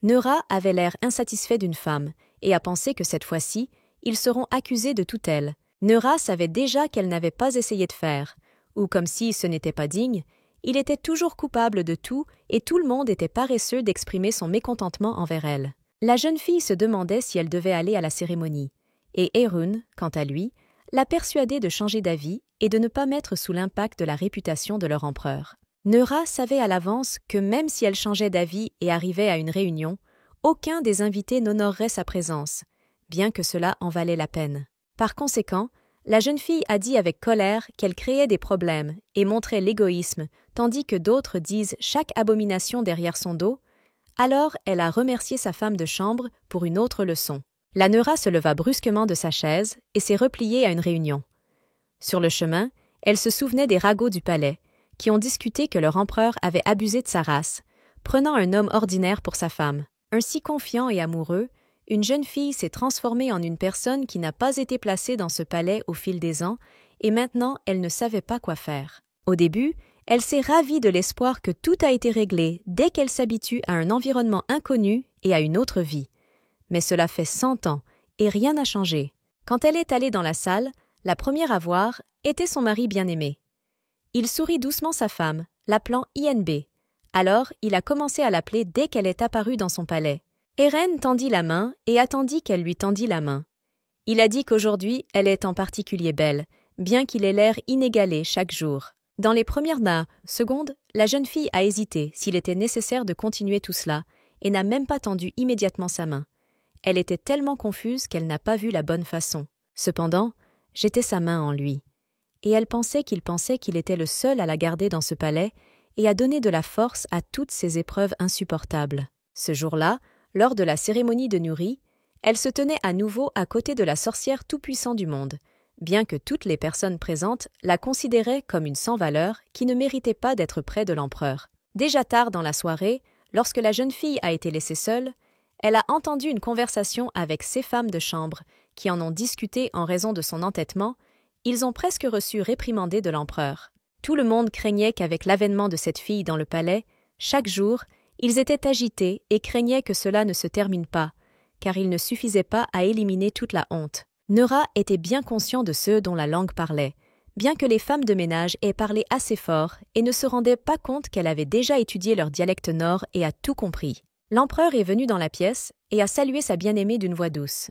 Neura avait l'air insatisfait d'une femme et a pensé que cette fois-ci, ils seront accusés de tutelle. Neura savait déjà qu'elle n'avait pas essayé de faire, ou comme si ce n'était pas digne, il était toujours coupable de tout et tout le monde était paresseux d'exprimer son mécontentement envers elle. La jeune fille se demandait si elle devait aller à la cérémonie, et Aerun, quant à lui, l'a persuadée de changer d'avis et de ne pas mettre sous l'impact de la réputation de leur empereur. Neura savait à l'avance que même si elle changeait d'avis et arrivait à une réunion, aucun des invités n'honorerait sa présence, bien que cela en valait la peine. Par conséquent, la jeune fille a dit avec colère qu'elle créait des problèmes et montrait l'égoïsme, tandis que d'autres disent chaque abomination derrière son dos. Alors elle a remercié sa femme de chambre pour une autre leçon. La Neura se leva brusquement de sa chaise et s'est repliée à une réunion. Sur le chemin, elle se souvenait des ragots du palais, qui ont discuté que leur empereur avait abusé de sa race, prenant un homme ordinaire pour sa femme. Ainsi confiant et amoureux, une jeune fille s'est transformée en une personne qui n'a pas été placée dans ce palais au fil des ans, et maintenant elle ne savait pas quoi faire. Au début, elle s'est ravie de l'espoir que tout a été réglé dès qu'elle s'habitue à un environnement inconnu et à une autre vie. Mais cela fait 100 ans, et rien n'a changé. Quand elle est allée dans la salle, la première à voir était son mari bien-aimé. Il sourit doucement sa femme, l'appelant INB. Alors, il a commencé à l'appeler dès qu'elle est apparue dans son palais. Eren tendit la main et attendit qu'elle lui tendît la main. Il a dit qu'aujourd'hui, elle est en particulier belle, bien qu'il ait l'air inégalé chaque jour. Dans les premières secondes, la jeune fille a hésité s'il était nécessaire de continuer tout cela et n'a même pas tendu immédiatement sa main. Elle était tellement confuse qu'elle n'a pas vu la bonne façon. Cependant, j'étais sa main en lui. Et elle pensait qu'il était le seul à la garder dans ce palais et à donner de la force à toutes ces épreuves insupportables. Ce jour-là, lors de la cérémonie de Nuri, elle se tenait à nouveau à côté de la sorcière tout-puissant du monde, bien que toutes les personnes présentes la considéraient comme une sans-valeur qui ne méritait pas d'être près de l'empereur. Déjà tard dans la soirée, lorsque la jeune fille a été laissée seule, elle a entendu une conversation avec ses femmes de chambre qui en ont discuté en raison de son entêtement. Ils ont presque reçu réprimandé de l'empereur. Tout le monde craignait qu'avec l'avènement de cette fille dans le palais, chaque jour, ils étaient agités et craignaient que cela ne se termine pas, car il ne suffisait pas à éliminer toute la honte. Neura était bien conscient de ceux dont la langue parlait, bien que les femmes de ménage aient parlé assez fort et ne se rendaient pas compte qu'elle avait déjà étudié leur dialecte nord et a tout compris. L'empereur est venu dans la pièce et a salué sa bien-aimée d'une voix douce.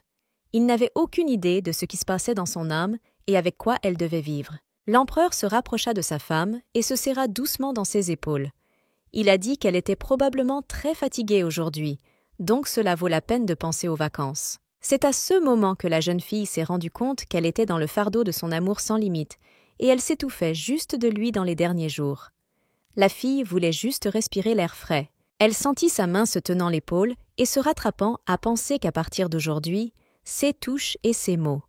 Il n'avait aucune idée de ce qui se passait dans son âme et avec quoi elle devait vivre. L'empereur se rapprocha de sa femme et se serra doucement dans ses épaules. Il a dit qu'elle était probablement très fatiguée aujourd'hui, donc cela vaut la peine de penser aux vacances. C'est à ce moment que la jeune fille s'est rendue compte qu'elle était dans le fardeau de son amour sans limite et elle s'étouffait juste de lui dans les derniers jours. La fille voulait juste respirer l'air frais. Elle sentit sa main se tenant l'épaule et se rattrapant à penser qu'à partir d'aujourd'hui, ses touches et ses mots.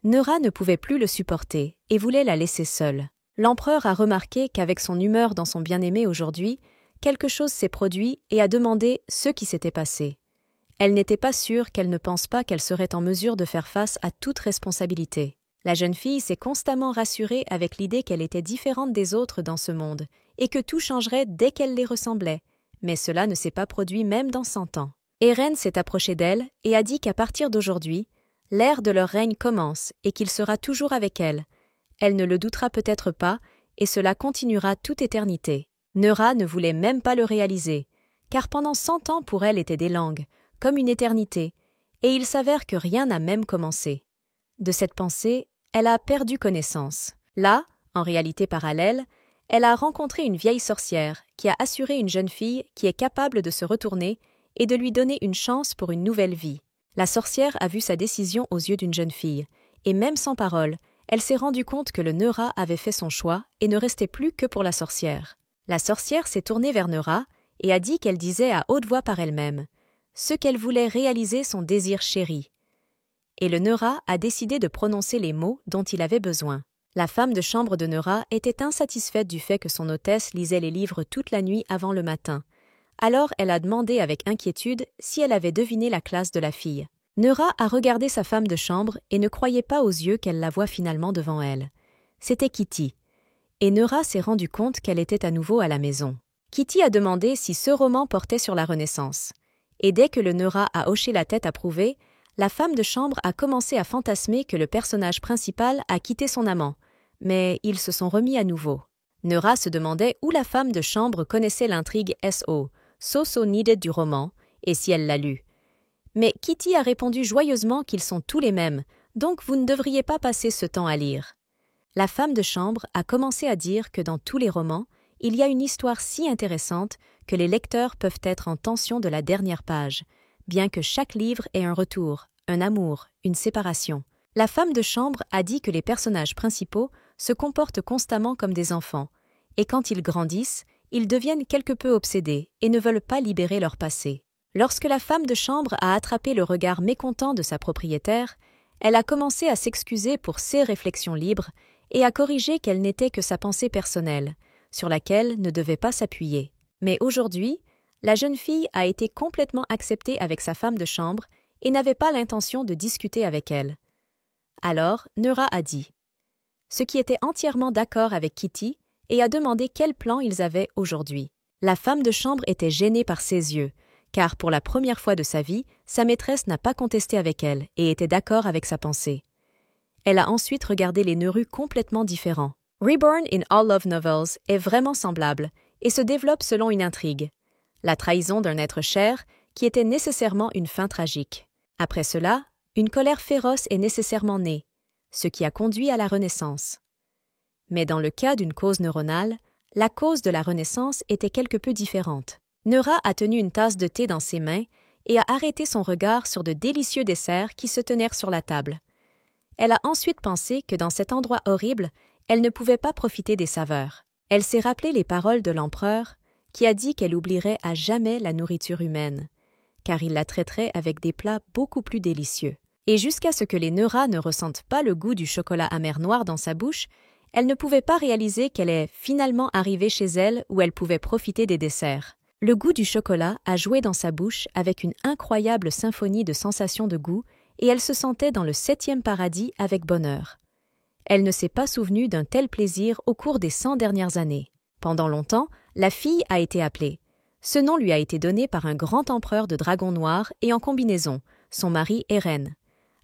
Neura ne pouvait plus le supporter et voulait la laisser seule. L'empereur a remarqué qu'avec son humeur dans son bien-aimé aujourd'hui, quelque chose s'est produit et a demandé ce qui s'était passé. Elle n'était pas sûre qu'elle ne pense pas qu'elle serait en mesure de faire face à toute responsabilité. La jeune fille s'est constamment rassurée avec l'idée qu'elle était différente des autres dans ce monde et que tout changerait dès qu'elle les ressemblait, mais cela ne s'est pas produit même dans 100 ans. Eren s'est approché d'elle et a dit qu'à partir d'aujourd'hui, l'ère de leur règne commence et qu'il sera toujours avec elle. Elle ne le doutera peut-être pas et cela continuera toute éternité. Neura ne voulait même pas le réaliser, car pendant 100 ans pour elle étaient des langues, comme une éternité, et il s'avère que rien n'a même commencé. De cette pensée, elle a perdu connaissance. Là, en réalité parallèle, elle a rencontré une vieille sorcière qui a assuré une jeune fille qui est capable de se retourner et de lui donner une chance pour une nouvelle vie. La sorcière a vu sa décision aux yeux d'une jeune fille, et même sans parole, elle s'est rendue compte que le Neura avait fait son choix et ne restait plus que pour la sorcière. La sorcière s'est tournée vers Neura et a dit qu'elle disait à haute voix par elle-même ce qu'elle voulait réaliser son désir chéri. Et le Neura a décidé de prononcer les mots dont il avait besoin. La femme de chambre de Neura était insatisfaite du fait que son hôtesse lisait les livres toute la nuit avant le matin. Alors elle a demandé avec inquiétude si elle avait deviné la classe de la fille. Neura a regardé sa femme de chambre et ne croyait pas aux yeux qu'elle la voit finalement devant elle. C'était Kitty. Et Neura s'est rendu compte qu'elle était à nouveau à la maison. Kitty a demandé si ce roman portait sur la Renaissance. Et dès que le Neura a hoché la tête approuvé, la femme de chambre a commencé à fantasmer que le personnage principal a quitté son amant, mais ils se sont remis à nouveau. Neura se demandait où la femme de chambre connaissait l'intrigue So Needed du roman, et si elle l'a lu. Mais Kitty a répondu joyeusement qu'ils sont tous les mêmes, donc vous ne devriez pas passer ce temps à lire. La femme de chambre a commencé à dire que dans tous les romans, il y a une histoire si intéressante que les lecteurs peuvent être en tension de la dernière page, bien que chaque livre ait un retour, un amour, une séparation. La femme de chambre a dit que les personnages principaux se comportent constamment comme des enfants, et quand ils grandissent, ils deviennent quelque peu obsédés et ne veulent pas libérer leur passé. Lorsque la femme de chambre a attrapé le regard mécontent de sa propriétaire, elle a commencé à s'excuser pour ses réflexions libres et à corriger qu'elle n'était que sa pensée personnelle, sur laquelle ne devait pas s'appuyer. Mais aujourd'hui, la jeune fille a été complètement acceptée avec sa femme de chambre et n'avait pas l'intention de discuter avec elle. Alors, Neura a dit, ce qui était entièrement d'accord avec Kitty, et a demandé quel plan ils avaient aujourd'hui. La femme de chambre était gênée par ses yeux, car pour la première fois de sa vie, sa maîtresse n'a pas contesté avec elle et était d'accord avec sa pensée. Elle a ensuite regardé les Neru complètement différents. Reborn in All Love Novels est vraiment semblable et se développe selon une intrigue. La trahison d'un être cher qui était nécessairement une fin tragique. Après cela, une colère féroce est nécessairement née, ce qui a conduit à la Renaissance. Mais dans le cas d'une cause neuronale, la cause de la Renaissance était quelque peu différente. Neura a tenu une tasse de thé dans ses mains et a arrêté son regard sur de délicieux desserts qui se tenaient sur la table. Elle a ensuite pensé que dans cet endroit horrible, elle ne pouvait pas profiter des saveurs. Elle s'est rappelé les paroles de l'empereur, qui a dit qu'elle oublierait à jamais la nourriture humaine, car il la traiterait avec des plats beaucoup plus délicieux. Et jusqu'à ce que les Neura ne ressentent pas le goût du chocolat amer noir dans sa bouche, elle ne pouvait pas réaliser qu'elle est finalement arrivée chez elle où elle pouvait profiter des desserts. Le goût du chocolat a joué dans sa bouche avec une incroyable symphonie de sensations de goût et elle se sentait dans le 7e paradis avec bonheur. Elle ne s'est pas souvenue d'un tel plaisir au cours des 100 dernières années. Pendant longtemps, la fille a été appelée. Ce nom lui a été donné par un grand empereur de dragons noirs et en combinaison, son mari Eren.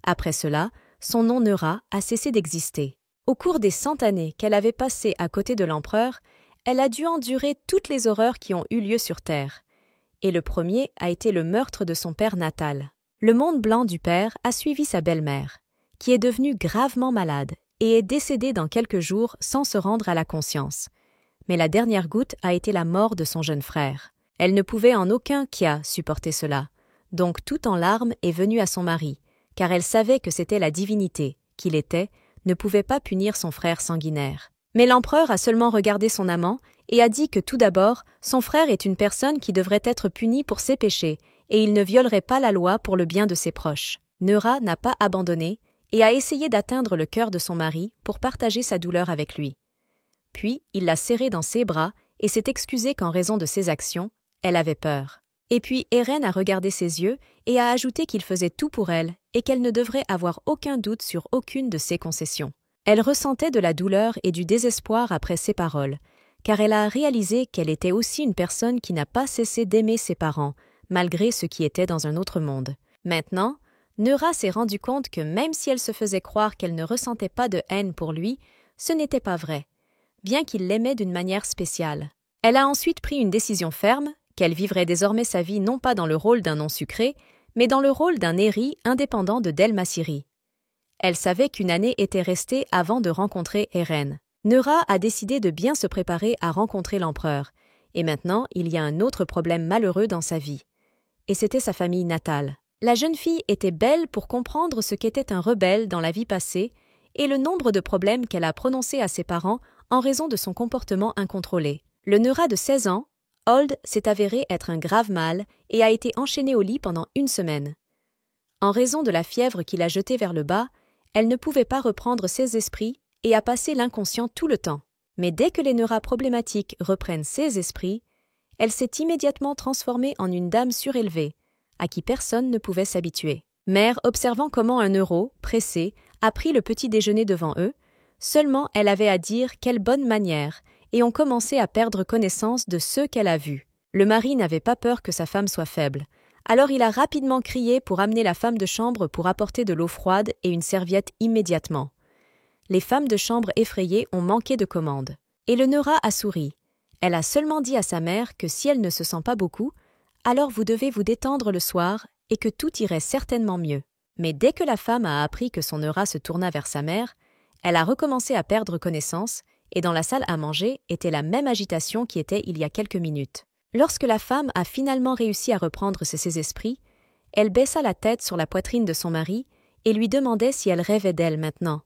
Après cela, son nom Neura a cessé d'exister. Au cours des 100 années qu'elle avait passées à côté de l'empereur, elle a dû endurer toutes les horreurs qui ont eu lieu sur Terre. Et le premier a été le meurtre de son père natal. Le monde blanc du père a suivi sa belle-mère, qui est devenue gravement malade et est décédée dans quelques jours sans se rendre à la conscience. Mais la dernière goutte a été la mort de son jeune frère. Elle ne pouvait en aucun cas supporter cela, donc tout en larmes est venue à son mari, car elle savait que c'était la divinité, qu'il était, ne pouvait pas punir son frère sanguinaire. Mais l'empereur a seulement regardé son amant et a dit que tout d'abord, son frère est une personne qui devrait être punie pour ses péchés, et il ne violerait pas la loi pour le bien de ses proches. Neura n'a pas abandonné et a essayé d'atteindre le cœur de son mari pour partager sa douleur avec lui. Puis, il l'a serrée dans ses bras et s'est excusé qu'en raison de ses actions, elle avait peur. Et puis Eren a regardé ses yeux et a ajouté qu'il faisait tout pour elle et qu'elle ne devrait avoir aucun doute sur aucune de ses concessions. Elle ressentait de la douleur et du désespoir après ces paroles, car elle a réalisé qu'elle était aussi une personne qui n'a pas cessé d'aimer ses parents, malgré ceux qui étaient dans un autre monde. Maintenant, Neura s'est rendu compte que même si elle se faisait croire qu'elle ne ressentait pas de haine pour lui, ce n'était pas vrai, bien qu'il l'aimait d'une manière spéciale. Elle a ensuite pris une décision ferme, qu'elle vivrait désormais sa vie non pas dans le rôle d'un non-sucré, mais dans le rôle d'un Eri indépendant de Dell Masiri. Elle savait qu'une année était restée avant de rencontrer Eren. Neura a décidé de bien se préparer à rencontrer l'empereur, et maintenant il y a un autre problème malheureux dans sa vie. Et c'était sa famille natale. La jeune fille était belle pour comprendre ce qu'était un rebelle dans la vie passée et le nombre de problèmes qu'elle a prononcés à ses parents en raison de son comportement incontrôlé. Le Neura de 16 ans, Old, s'est avéré être un grave mal et a été enchaîné au lit pendant 1 semaine. En raison de la fièvre qui l'a jetée vers le bas, elle ne pouvait pas reprendre ses esprits et a passé l'inconscient tout le temps. Mais dès que les Neuras problématiques reprennent ses esprits, elle s'est immédiatement transformée en une dame surélevée, à qui personne ne pouvait s'habituer. Mère, observant comment un euro, pressé, a pris le petit déjeuner devant eux, seulement elle avait à dire quelle bonne manière, et ont commencé à perdre connaissance de ceux qu'elle a vus. Le mari n'avait pas peur que sa femme soit faible, alors il a rapidement crié pour amener la femme de chambre pour apporter de l'eau froide et une serviette immédiatement. Les femmes de chambre effrayées ont manqué de commandes. Et le Neura a souri. Elle a seulement dit à sa mère que si elle ne se sent pas beaucoup, alors vous devez vous détendre le soir et que tout irait certainement mieux. Mais dès que la femme a appris que son Neura se tourna vers sa mère, elle a recommencé à perdre connaissance et dans la salle à manger était la même agitation qui était il y a quelques minutes. Lorsque la femme a finalement réussi à reprendre ses esprits, elle baissa la tête sur la poitrine de son mari et lui demandait si elle rêvait d'elle maintenant.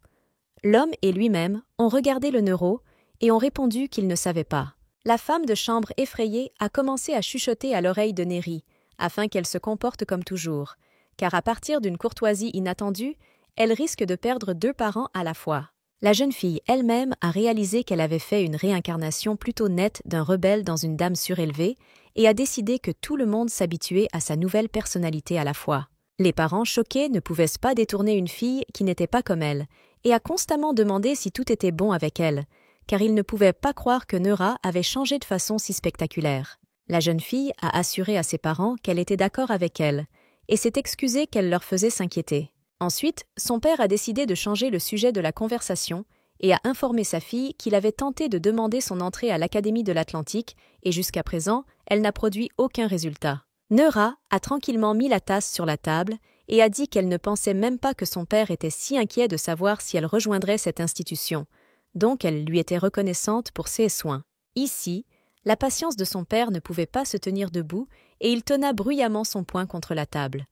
L'homme et lui-même ont regardé le Neuro et ont répondu qu'ils ne savaient pas. La femme de chambre effrayée a commencé à chuchoter à l'oreille de Neri, afin qu'elle se comporte comme toujours, car à partir d'une courtoisie inattendue, elle risque de perdre 2 parents à la fois. La jeune fille elle-même a réalisé qu'elle avait fait une réincarnation plutôt nette d'un rebelle dans une dame surélevée et a décidé que tout le monde s'habituait à sa nouvelle personnalité à la fois. Les parents choqués ne pouvaient pas détourner une fille qui n'était pas comme elle et a constamment demandé si tout était bon avec elle, car ils ne pouvaient pas croire que Neura avait changé de façon si spectaculaire. La jeune fille a assuré à ses parents qu'elle était d'accord avec elle et s'est excusée qu'elle leur faisait s'inquiéter. Ensuite, son père a décidé de changer le sujet de la conversation et a informé sa fille qu'il avait tenté de demander son entrée à l'Académie de l'Atlantique et jusqu'à présent, elle n'a produit aucun résultat. Neura a tranquillement mis la tasse sur la table et a dit qu'elle ne pensait même pas que son père était si inquiet de savoir si elle rejoindrait cette institution, donc elle lui était reconnaissante pour ses soins. Ici, la patience de son père ne pouvait pas se tenir debout et il tonna bruyamment son poing contre la table.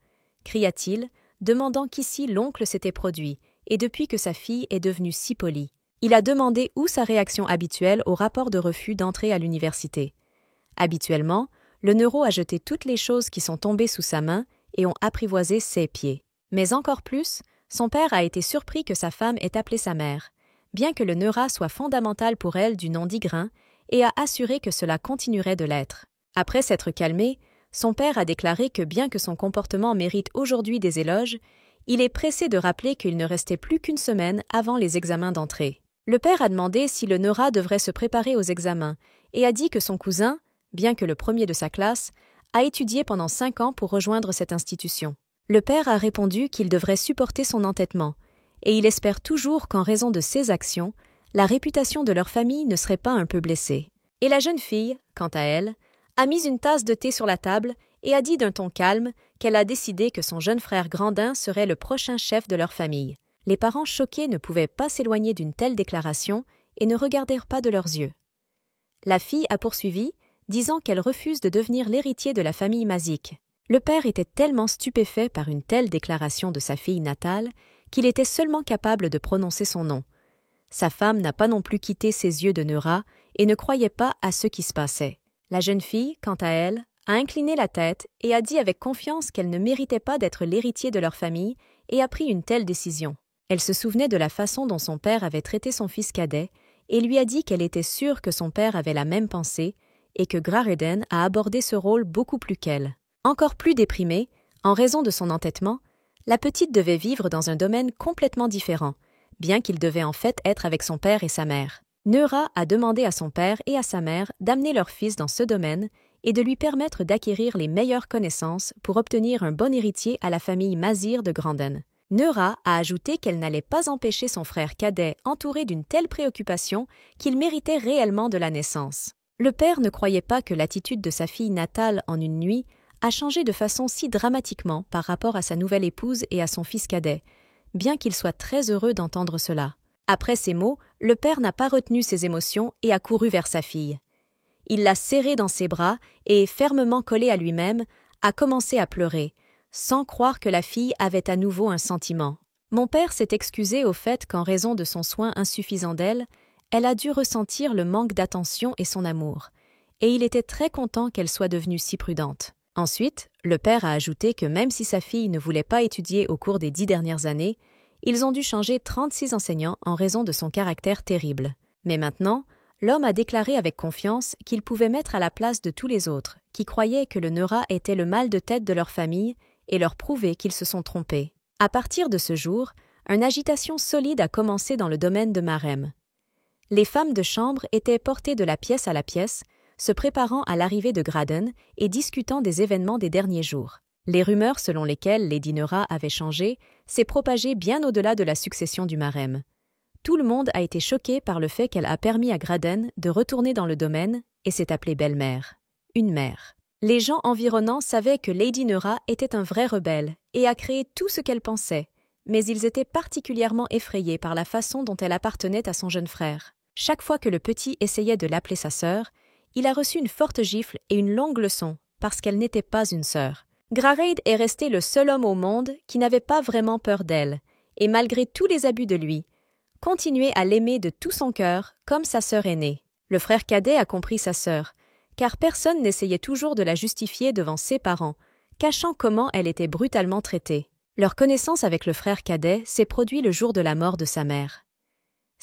Cria-t-il, demandant qu'ici l'oncle s'était produit et depuis que sa fille est devenue si polie. Il a demandé où sa réaction habituelle au rapport de refus d'entrer à l'université. Habituellement, le Neuro a jeté toutes les choses qui sont tombées sous sa main et ont apprivoisé ses pieds. Mais encore plus, son père a été surpris que sa femme ait appelé sa mère, bien que le Neura soit fondamental pour elle du nom d'Ygrin, et a assuré que cela continuerait de l'être. Après s'être calmé, son père a déclaré que bien que son comportement mérite aujourd'hui des éloges, il est pressé de rappeler qu'il ne restait plus qu'1 semaine avant les examens d'entrée. Le père a demandé si le Neura devrait se préparer aux examens et a dit que son cousin, bien que le premier de sa classe, a étudié pendant 5 ans pour rejoindre cette institution. Le père a répondu qu'il devrait supporter son entêtement, et il espère toujours qu'en raison de ses actions, la réputation de leur famille ne serait pas un peu blessée. Et la jeune fille, quant à elle, a mis une tasse de thé sur la table et a dit d'un ton calme qu'elle a décidé que son jeune frère Grandin serait le prochain chef de leur famille. Les parents choqués ne pouvaient pas s'éloigner d'une telle déclaration et ne regardèrent pas de leurs yeux. La fille a poursuivi, disant qu'elle refuse de devenir l'héritier de la famille Mazik. Le père était tellement stupéfait par une telle déclaration de sa fille natale qu'il était seulement capable de prononcer son nom. Sa femme n'a pas non plus quitté ses yeux de Neura et ne croyait pas à ce qui se passait. La jeune fille, quant à elle, a incliné la tête et a dit avec confiance qu'elle ne méritait pas d'être l'héritier de leur famille et a pris une telle décision. Elle se souvenait de la façon dont son père avait traité son fils cadet et lui a dit qu'elle était sûre que son père avait la même pensée et que Grareden a abordé ce rôle beaucoup plus qu'elle. Encore plus déprimée, en raison de son entêtement, la petite devait vivre dans un domaine complètement différent, bien qu'il devait en fait être avec son père et sa mère. Neura a demandé à son père et à sa mère d'amener leur fils dans ce domaine et de lui permettre d'acquérir les meilleures connaissances pour obtenir un bon héritier à la famille Mazir de Granden. Neura a ajouté qu'elle n'allait pas empêcher son frère cadet entouré d'une telle préoccupation qu'il méritait réellement de la naissance. Le père ne croyait pas que l'attitude de sa fille natale en une nuit a changé de façon si dramatiquement par rapport à sa nouvelle épouse et à son fils cadet, bien qu'il soit très heureux d'entendre cela. Après ces mots, le père n'a pas retenu ses émotions et a couru vers sa fille. Il l'a serrée dans ses bras et, fermement collée à lui-même, a commencé à pleurer, sans croire que la fille avait à nouveau un sentiment. Mon père s'est excusé au fait qu'en raison de son soin insuffisant d'elle, elle a dû ressentir le manque d'attention et son amour, et il était très content qu'elle soit devenue si prudente. Ensuite, le père a ajouté que même si sa fille ne voulait pas étudier au cours des 10 dernières années, ils ont dû changer 36 enseignants en raison de son caractère terrible. Mais maintenant, l'homme a déclaré avec confiance qu'il pouvait mettre à la place de tous les autres, qui croyaient que le Neura était le mal de tête de leur famille, et leur prouver qu'ils se sont trompés. À partir de ce jour, une agitation solide a commencé dans le domaine de Marem. Les femmes de chambre étaient portées de la pièce à la pièce, se préparant à l'arrivée de Graden et discutant des événements des derniers jours. Les rumeurs selon lesquelles Lady Neura avait changé s'est propagée bien au-delà de la succession du Marem. Tout le monde a été choqué par le fait qu'elle a permis à Graden de retourner dans le domaine et s'est appelée belle-mère. Une mère. Les gens environnants savaient que Lady Neura était un vrai rebelle et a créé tout ce qu'elle pensait, mais ils étaient particulièrement effrayés par la façon dont elle appartenait à son jeune frère. Chaque fois que le petit essayait de l'appeler sa sœur, il a reçu une forte gifle et une longue leçon parce qu'elle n'était pas une sœur. Grareid est resté le seul homme au monde qui n'avait pas vraiment peur d'elle, et malgré tous les abus de lui, continuait à l'aimer de tout son cœur comme sa sœur aînée. Le frère cadet a compris sa sœur, car personne n'essayait toujours de la justifier devant ses parents, cachant comment elle était brutalement traitée. Leur connaissance avec le frère cadet s'est produite le jour de la mort de sa mère.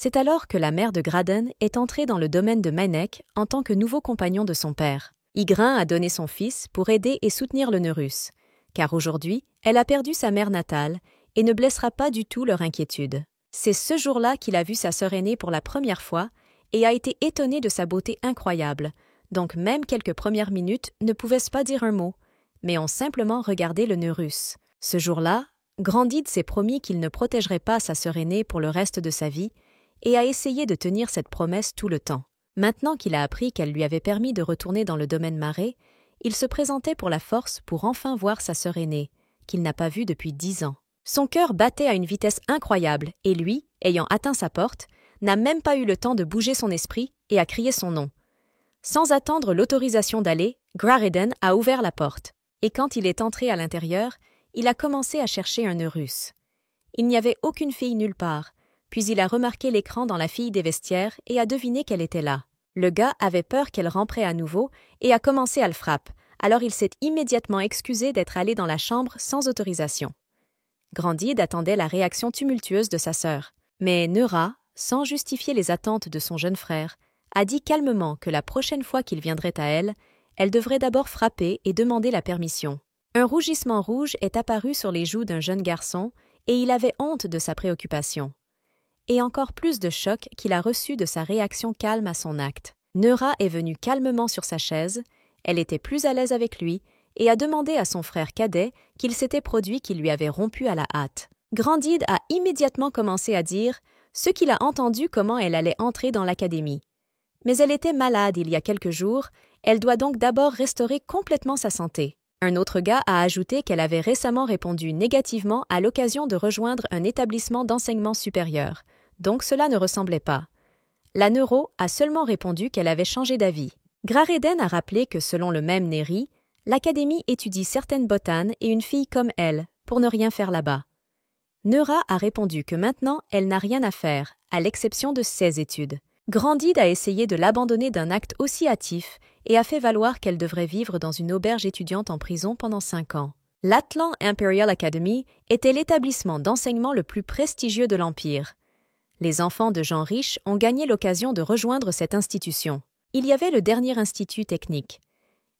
C'est alors que la mère de Graden est entrée dans le domaine de Mainek en tant que nouveau compagnon de son père. Ygrin a donné son fils pour aider et soutenir le Neurus, car aujourd'hui, elle a perdu sa mère natale et ne blessera pas du tout leur inquiétude. C'est ce jour-là qu'il a vu sa sœur aînée pour la première fois et a été étonné de sa beauté incroyable, donc même quelques premières minutes ne pouvaient pas dire un mot, mais ont simplement regardé le Neurus. Ce jour-là, Grandid s'est promis qu'il ne protégerait pas sa sœur aînée pour le reste de sa vie et a essayé de tenir cette promesse tout le temps. Maintenant qu'il a appris qu'elle lui avait permis de retourner dans le domaine marais, il se présentait pour la force pour enfin voir sa sœur aînée, qu'il n'a pas vue depuis 10 ans. Son cœur battait à une vitesse incroyable et lui, ayant atteint sa porte, n'a même pas eu le temps de bouger son esprit et a crié son nom. Sans attendre l'autorisation d'aller, Grareden a ouvert la porte, et quand il est entré à l'intérieur, il a commencé à chercher un Neurus. Il n'y avait aucune fille nulle part, puis il a remarqué l'écran dans la fille des vestiaires et a deviné qu'elle était là. Le gars avait peur qu'elle ramperait à nouveau et a commencé à le frapper, alors il s'est immédiatement excusé d'être allé dans la chambre sans autorisation. Grandid attendait la réaction tumultueuse de sa sœur, mais Neura, sans justifier les attentes de son jeune frère, a dit calmement que la prochaine fois qu'il viendrait à elle, elle devrait d'abord frapper et demander la permission. Un rougissement rouge est apparu sur les joues d'un jeune garçon et il avait honte de sa préoccupation. Et encore plus de choc qu'il a reçu de sa réaction calme à son acte. Neura est venue calmement sur sa chaise, elle était plus à l'aise avec lui et a demandé à son frère cadet qu'il s'était produit qui lui avait rompu à la hâte. Grandid a immédiatement commencé à dire ce qu'il a entendu comment elle allait entrer dans l'académie. Mais elle était malade il y a quelques jours, elle doit donc d'abord restaurer complètement sa santé. Un autre gars a ajouté qu'elle avait récemment répondu négativement à l'occasion de rejoindre un établissement d'enseignement supérieur, donc cela ne ressemblait pas. La neuro a seulement répondu qu'elle avait changé d'avis. Grareden a rappelé que selon le même Neri, l'académie étudie certaines botanes et une fille comme elle, pour ne rien faire là-bas. Neura a répondu que maintenant elle n'a rien à faire, à l'exception de ses études. Grandide a essayé de l'abandonner d'un acte aussi hâtif et a fait valoir qu'elle devrait vivre dans une auberge étudiante en prison pendant 5 ans. L'Atlan Imperial Academy était l'établissement d'enseignement le plus prestigieux de l'Empire. Les enfants de gens riches ont gagné l'occasion de rejoindre cette institution. Il y avait le dernier institut technique.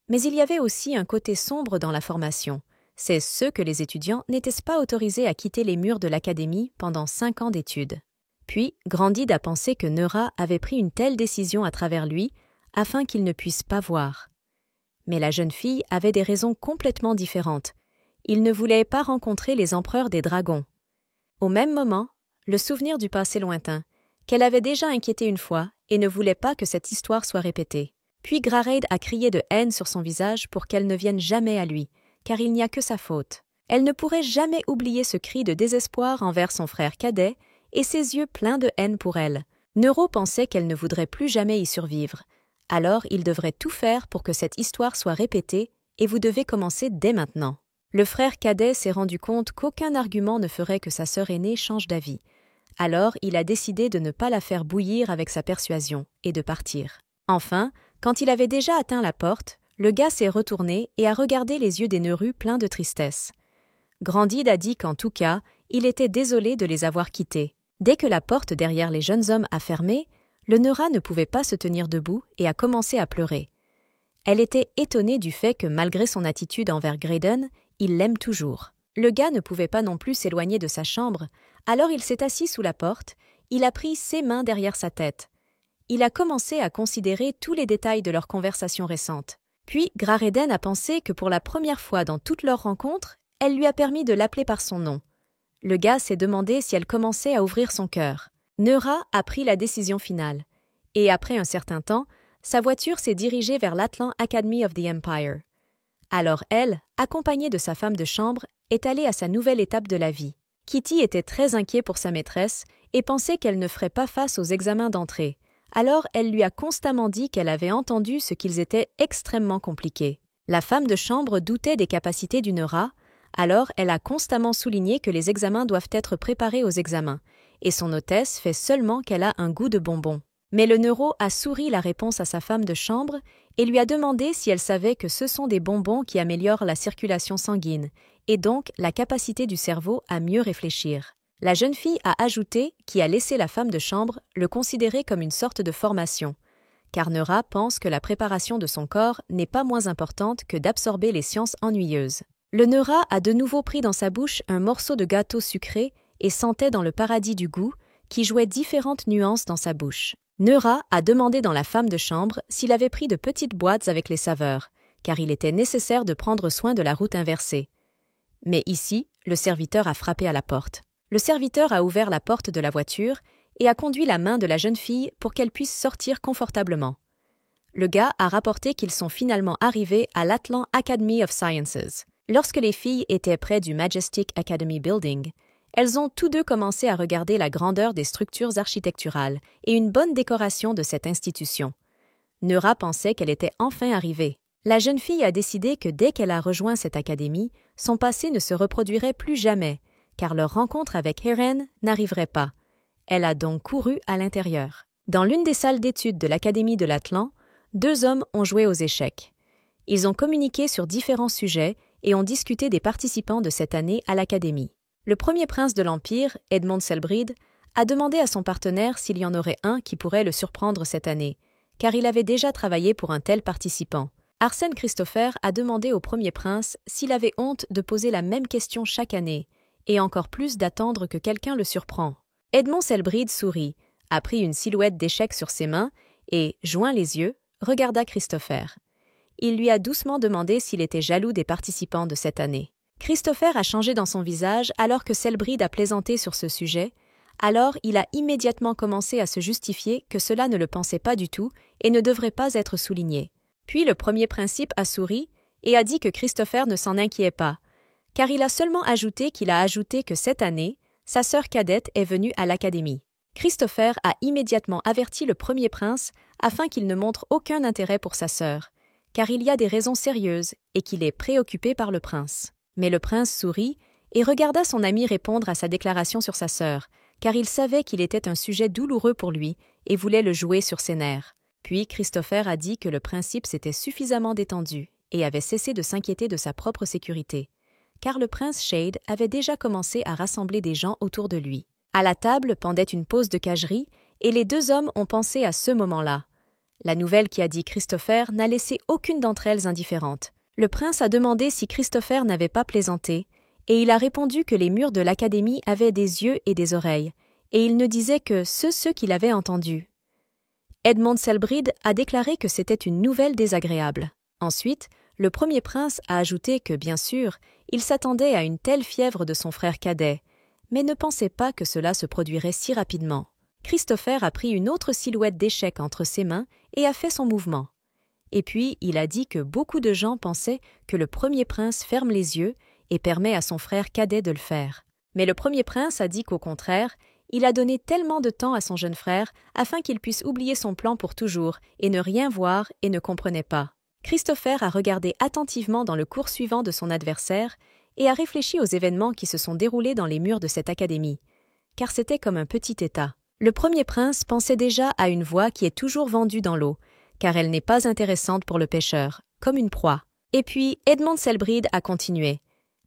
Mais il y avait aussi un côté sombre dans la formation. C'est ce que les étudiants n'étaient pas autorisés à quitter les murs de l'académie pendant 5 ans d'études. Puis, Grandide a pensé que Neura avait pris une telle décision à travers lui afin qu'il ne puisse pas voir. Mais la jeune fille avait des raisons complètement différentes. Il ne voulait pas rencontrer les empereurs des dragons. Au même moment, le souvenir du passé lointain, qu'elle avait déjà inquiété une fois et ne voulait pas que cette histoire soit répétée. Puis Grareid a crié de haine sur son visage pour qu'elle ne vienne jamais à lui, car il n'y a que sa faute. Elle ne pourrait jamais oublier ce cri de désespoir envers son frère cadet et ses yeux pleins de haine pour elle. Neuro pensait qu'elle ne voudrait plus jamais y survivre. Alors il devrait tout faire pour que cette histoire soit répétée et vous devez commencer dès maintenant. Le frère cadet s'est rendu compte qu'aucun argument ne ferait que sa sœur aînée change d'avis. Alors il a décidé de ne pas la faire bouillir avec sa persuasion et de partir. Enfin, quand il avait déjà atteint la porte, le gars s'est retourné et a regardé les yeux des Neurus pleins de tristesse. Grandide a dit qu'en tout cas, il était désolé de les avoir quittés. Dès que la porte derrière les jeunes hommes a fermé, le Neura ne pouvait pas se tenir debout et a commencé à pleurer. Elle était étonnée du fait que malgré son attitude envers Graydon, il l'aime toujours. Le gars ne pouvait pas non plus s'éloigner de sa chambre, alors il s'est assis sous la porte, il a pris ses mains derrière sa tête. Il a commencé à considérer tous les détails de leur conversation récente. Puis Graréden a pensé que pour la première fois dans toute leur rencontre, elle lui a permis de l'appeler par son nom. Le gars s'est demandé si elle commençait à ouvrir son cœur. Neura a pris la décision finale. Et après un certain temps, sa voiture s'est dirigée vers l'Atlan Academy of the Empire. Alors elle, accompagnée de sa femme de chambre, est allée à sa nouvelle étape de la vie. Kitty était très inquiet pour sa maîtresse et pensait qu'elle ne ferait pas face aux examens d'entrée. Alors elle lui a constamment dit qu'elle avait entendu ce qu'ils étaient extrêmement compliqués. La femme de chambre doutait des capacités du Neura, alors elle a constamment souligné que les examens doivent être préparés aux examens, et son hôtesse fait seulement qu'elle a un goût de bonbon. Mais le Neuro a souri la réponse à sa femme de chambre et lui a demandé si elle savait que ce sont des bonbons qui améliorent la circulation sanguine, et donc la capacité du cerveau à mieux réfléchir. La jeune fille a ajouté qui a laissé la femme de chambre le considérer comme une sorte de formation, car Neura pense que la préparation de son corps n'est pas moins importante que d'absorber les sciences ennuyeuses. Le Neura a de nouveau pris dans sa bouche un morceau de gâteau sucré et sentait dans le paradis du goût, qui jouait différentes nuances dans sa bouche. Neura a demandé dans la femme de chambre s'il avait pris de petites boîtes avec les saveurs, car il était nécessaire de prendre soin de la route inversée. Mais ici, le serviteur a frappé à la porte. Le serviteur a ouvert la porte de la voiture et a conduit la main de la jeune fille pour qu'elle puisse sortir confortablement. Le gars a rapporté qu'ils sont finalement arrivés à l'Atlan Academy of Sciences. Lorsque les filles étaient près du Majestic Academy Building, elles ont tous deux commencé à regarder la grandeur des structures architecturales et une bonne décoration de cette institution. Neura pensait qu'elle était enfin arrivée. La jeune fille a décidé que dès qu'elle a rejoint cette académie, son passé ne se reproduirait plus jamais, car leur rencontre avec Heren n'arriverait pas. Elle a donc couru à l'intérieur. Dans l'une des salles d'études de l'Académie de l'Atlan, 2 hommes ont joué aux échecs. Ils ont communiqué sur différents sujets et ont discuté des participants de cette année à l'Académie. Le premier prince de l'Empire, Edmond Selbride, a demandé à son partenaire s'il y en aurait un qui pourrait le surprendre cette année, car il avait déjà travaillé pour un tel participant. Arsène Christopher a demandé au premier prince s'il avait honte de poser la même question chaque année, et encore plus d'attendre que quelqu'un le surprend. Edmond Selbride sourit, a pris une silhouette d'échec sur ses mains et, joint les yeux, regarda Christopher. Il lui a doucement demandé s'il était jaloux des participants de cette année. Christopher a changé dans son visage alors que Selbride a plaisanté sur ce sujet, alors il a immédiatement commencé à se justifier que cela ne le pensait pas du tout et ne devrait pas être souligné. Puis le premier principe a souri et a dit que Christopher ne s'en inquiétait pas, car il a seulement ajouté qu'il a ajouté que cette année, sa sœur cadette est venue à l'académie. Christopher a immédiatement averti le premier prince afin qu'il ne montre aucun intérêt pour sa sœur, car il y a des raisons sérieuses et qu'il est préoccupé par le prince. Mais le prince sourit et regarda son ami répondre à sa déclaration sur sa sœur, car il savait qu'il était un sujet douloureux pour lui et voulait le jouer sur ses nerfs. Puis Christopher a dit que le principe s'était suffisamment détendu et avait cessé de s'inquiéter de sa propre sécurité, car le prince Shade avait déjà commencé à rassembler des gens autour de lui. À la table pendait une pause de cagerie, et les deux hommes ont pensé à ce moment-là. La nouvelle qui a dit Christopher n'a laissé aucune d'entre elles indifférente. Le prince a demandé si Christopher n'avait pas plaisanté, et il a répondu que les murs de l'académie avaient des yeux et des oreilles, et il ne disait que ceux qu'il avait entendus. Edmond Selbride a déclaré que c'était une nouvelle désagréable. Ensuite, le premier prince a ajouté que, bien sûr, il s'attendait à une telle fièvre de son frère cadet, mais ne pensait pas que cela se produirait si rapidement. Christopher a pris une autre silhouette d'échec entre ses mains et a fait son mouvement. Et puis, il a dit que beaucoup de gens pensaient que le premier prince ferme les yeux et permet à son frère cadet de le faire. Mais le premier prince a dit qu'au contraire, il a donné tellement de temps à son jeune frère afin qu'il puisse oublier son plan pour toujours et ne rien voir et ne comprenait pas. Christopher a regardé attentivement dans le cours suivant de son adversaire et a réfléchi aux événements qui se sont déroulés dans les murs de cette académie, car c'était comme un petit État. Le premier prince pensait déjà à une voie qui est toujours vendue dans l'eau, car elle n'est pas intéressante pour le pêcheur, comme une proie. Et puis Edmond Selbride a continué,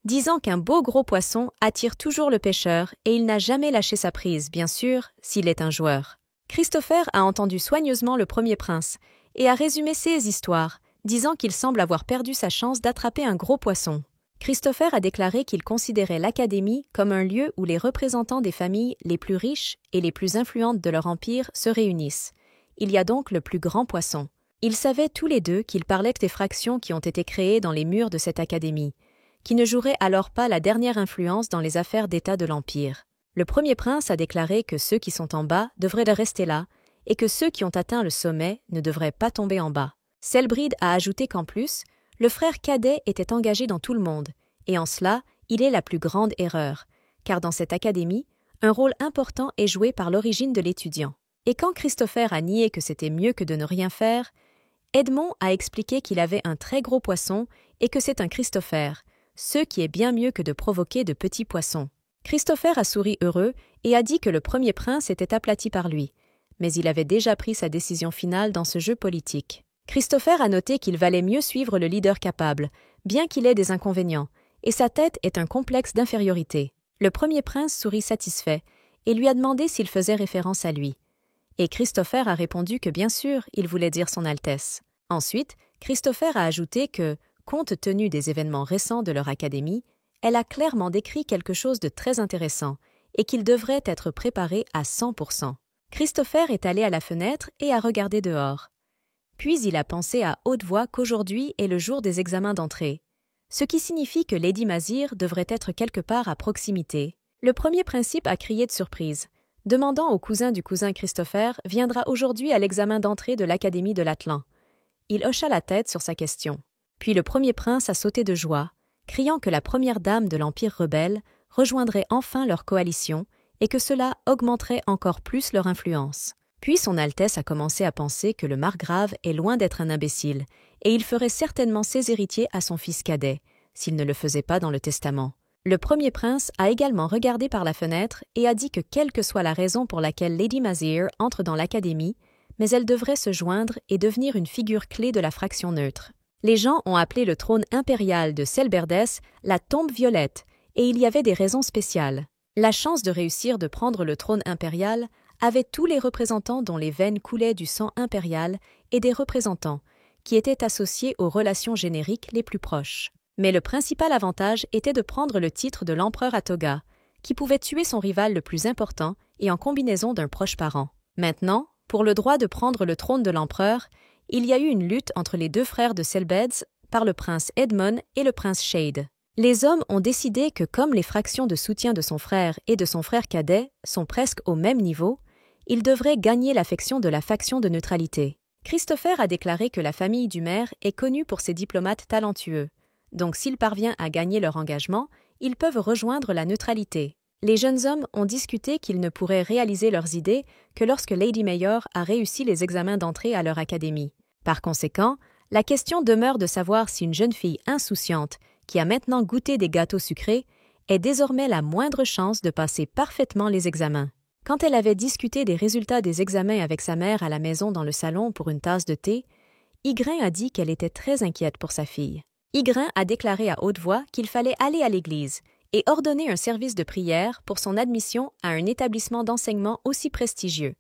disant qu'un beau gros poisson attire toujours le pêcheur et il n'a jamais lâché sa prise, bien sûr, s'il est un joueur. Christopher a entendu soigneusement le premier prince et a résumé ses histoires, disant qu'il semble avoir perdu sa chance d'attraper un gros poisson. Christopher a déclaré qu'il considérait l'Académie comme un lieu où les représentants des familles les plus riches et les plus influentes de leur empire se réunissent. Il y a donc le plus grand poisson. Ils savaient tous les deux qu'ils parlaient des fractions qui ont été créées dans les murs de cette Académie, qui ne joueraient alors pas la dernière influence dans les affaires d'État de l'Empire. Le premier prince a déclaré que ceux qui sont en bas devraient rester là et que ceux qui ont atteint le sommet ne devraient pas tomber en bas. Selbride a ajouté qu'en plus, le frère cadet était engagé dans tout le monde, et en cela, il est la plus grande erreur, car dans cette académie, un rôle important est joué par l'origine de l'étudiant. Et quand Christopher a nié que c'était mieux que de ne rien faire, Edmond a expliqué qu'il avait un très gros poisson et que c'est un Christopher, ce qui est bien mieux que de provoquer de petits poissons. Christopher a souri heureux et a dit que le premier prince était aplati par lui, mais il avait déjà pris sa décision finale dans ce jeu politique. Christopher a noté qu'il valait mieux suivre le leader capable, bien qu'il ait des inconvénients, et sa tête est un complexe d'infériorité. Le premier prince sourit satisfait et lui a demandé s'il faisait référence à lui. Et Christopher a répondu que bien sûr, il voulait dire son Altesse. Ensuite, Christopher a ajouté que, compte tenu des événements récents de leur académie, elle a clairement décrit quelque chose de très intéressant et qu'il devrait être préparé à 100%. Christopher est allé à la fenêtre et a regardé dehors. Puis il a pensé à haute voix qu'aujourd'hui est le jour des examens d'entrée, ce qui signifie que Lady Mazir devrait être quelque part à proximité. Le premier principe a crié de surprise, demandant au cousin du cousin Christopher viendra aujourd'hui à l'examen d'entrée de l'Académie de l'Atlan. Il hocha la tête sur sa question. Puis le premier prince a sauté de joie, criant que la première dame de l'Empire rebelle rejoindrait enfin leur coalition et que cela augmenterait encore plus leur influence. Puis son Altesse a commencé à penser que le margrave est loin d'être un imbécile, et il ferait certainement ses héritiers à son fils cadet, s'il ne le faisait pas dans le testament. Le premier prince a également regardé par la fenêtre et a dit que quelle que soit la raison pour laquelle Lady Mazir entre dans l'Académie, mais elle devrait se joindre et devenir une figure clé de la fraction neutre. Les gens ont appelé le trône impérial de Selberdès la tombe violette, et il y avait des raisons spéciales. La chance de réussir de prendre le trône impérial avait tous les représentants dont les veines coulaient du sang impérial et des représentants, qui étaient associés aux relations génériques les plus proches. Mais le principal avantage était de prendre le titre de l'empereur à toga, qui pouvait tuer son rival le plus important et en combinaison d'un proche parent. Maintenant, pour le droit de prendre le trône de l'empereur, il y a eu une lutte entre les deux frères de Selbeds par le prince Edmond et le prince Shade. Les hommes ont décidé que comme les fractions de soutien de son frère et de son frère cadet sont presque au même niveau, il devrait gagner l'affection de la faction de neutralité. Christopher a déclaré que la famille du maire est connue pour ses diplomates talentueux, donc s'il parvient à gagner leur engagement, ils peuvent rejoindre la neutralité. Les jeunes hommes ont discuté qu'ils ne pourraient réaliser leurs idées que lorsque Lady Mayor a réussi les examens d'entrée à leur académie. Par conséquent, la question demeure de savoir si une jeune fille insouciante, qui a maintenant goûté des gâteaux sucrés, ait désormais la moindre chance de passer parfaitement les examens. Quand elle avait discuté des résultats des examens avec sa mère à la maison dans le salon pour une tasse de thé, Ygrain a dit qu'elle était très inquiète pour sa fille. Ygrain a déclaré à haute voix qu'il fallait aller à l'église et ordonner un service de prière pour son admission à un établissement d'enseignement aussi prestigieux.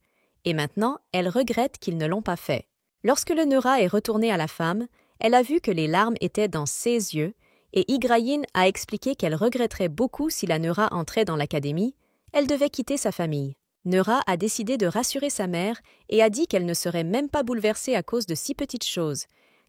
Et maintenant, elle regrette qu'ils ne l'ont pas fait. Lorsque le Neura est retourné à la femme, elle a vu que les larmes étaient dans ses yeux et Ygrain a expliqué qu'elle regretterait beaucoup si la Neura entrait dans l'académie, elle devait quitter sa famille. Neura a décidé de rassurer sa mère et a dit qu'elle ne serait même pas bouleversée à cause de si petites choses,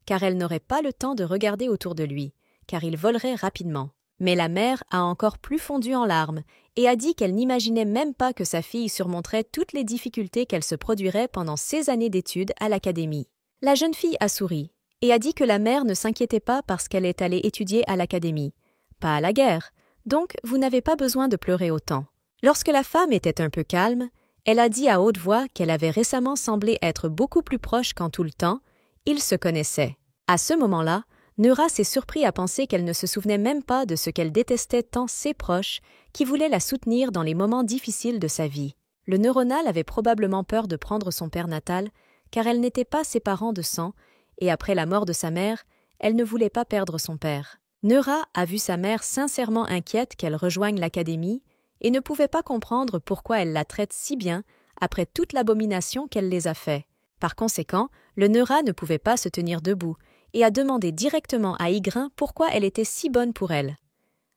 car elle n'aurait pas le temps de regarder autour de lui, car il volerait rapidement. Mais la mère a encore plus fondu en larmes et a dit qu'elle n'imaginait même pas que sa fille surmonterait toutes les difficultés qu'elle se produirait pendant ses années d'études à l'académie. La jeune fille a souri et a dit que la mère ne s'inquiétait pas parce qu'elle est allée étudier à l'académie, pas à la guerre, donc vous n'avez pas besoin de pleurer autant. Lorsque la femme était un peu calme, elle a dit à haute voix qu'elle avait récemment semblé être beaucoup plus proche qu'en tout le temps, ils se connaissaient. À ce moment-là, Neura s'est surpris à penser qu'elle ne se souvenait même pas de ce qu'elle détestait tant ses proches qui voulaient la soutenir dans les moments difficiles de sa vie. Le neuronal avait probablement peur de prendre son père natal, car elle n'était pas ses parents de sang, et après la mort de sa mère, elle ne voulait pas perdre son père. Neura a vu sa mère sincèrement inquiète qu'elle rejoigne l'académie, et ne pouvait pas comprendre pourquoi elle la traite si bien après toute l'abomination qu'elle les a fait. Par conséquent, le Neura ne pouvait pas se tenir debout et a demandé directement à Ygrain pourquoi elle était si bonne pour elle.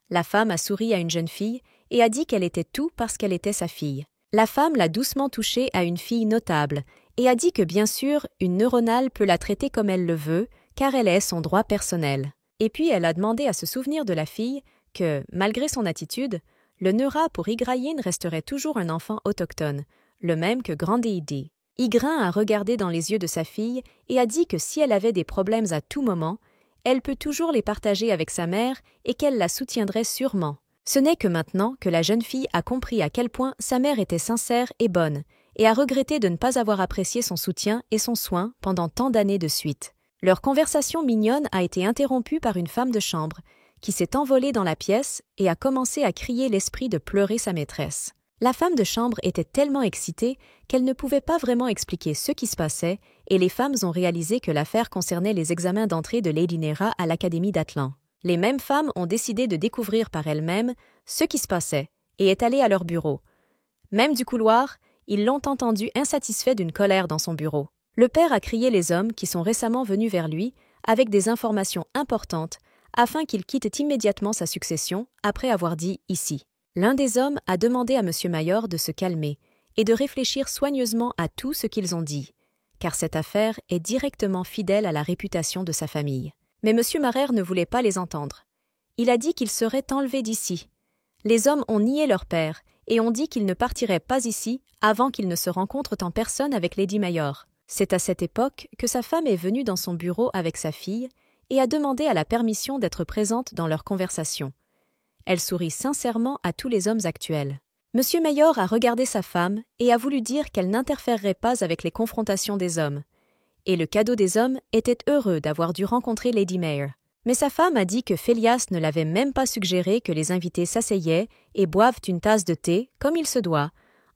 La femme a souri à une jeune fille et a dit qu'elle était tout parce qu'elle était sa fille. La femme l'a doucement touchée à une fille notable et a dit que bien sûr, une neuronale peut la traiter comme elle le veut, car elle est son droit personnel. Et puis elle a demandé à se souvenir de la fille que, malgré son attitude, le Neura pour Ygrain resterait toujours un enfant autochtone, le même que Grandéidé. Ygrain a regardé dans les yeux de sa fille et a dit que si elle avait des problèmes à tout moment, elle peut toujours les partager avec sa mère et qu'elle la soutiendrait sûrement. Ce n'est que maintenant que la jeune fille a compris à quel point sa mère était sincère et bonne, et a regretté de ne pas avoir apprécié son soutien et son soin pendant tant d'années de suite. Leur conversation mignonne a été interrompue par une femme de chambre, qui s'est envolée dans la pièce et a commencé à crier l'esprit de pleurer sa maîtresse. La femme de chambre était tellement excitée qu'elle ne pouvait pas vraiment expliquer ce qui se passait et les femmes ont réalisé que l'affaire concernait les examens d'entrée de Lady Neura à l'Académie d'Atlan. Les mêmes femmes ont décidé de découvrir par elles-mêmes ce qui se passait et est allée à leur bureau. Même du couloir, ils l'ont entendu insatisfait d'une colère dans son bureau. Le père a crié les hommes qui sont récemment venus vers lui avec des informations importantes afin qu'il quitte immédiatement sa succession après avoir dit « ici ». L'un des hommes a demandé à M. Mayor de se calmer et de réfléchir soigneusement à tout ce qu'ils ont dit, car cette affaire est directement fidèle à la réputation de sa famille. Mais M. Marère ne voulait pas les entendre. Il a dit qu'ils seraient enlevés d'ici. Les hommes ont nié leur père et ont dit qu'ils ne partiraient pas ici avant qu'ils ne se rencontrent en personne avec Lady Mayor. C'est à cette époque que sa femme est venue dans son bureau avec sa fille et a demandé à la permission d'être présente dans leur conversation. Elle sourit sincèrement à tous les hommes actuels. M. Mayor a regardé sa femme et a voulu dire qu'elle n'interférerait pas avec les confrontations des hommes. Et le cadeau des hommes était heureux d'avoir dû rencontrer Lady Mayor. Mais sa femme a dit que Phileas ne l'avait même pas suggéré que les invités s'asseyaient et boivent une tasse de thé, comme il se doit,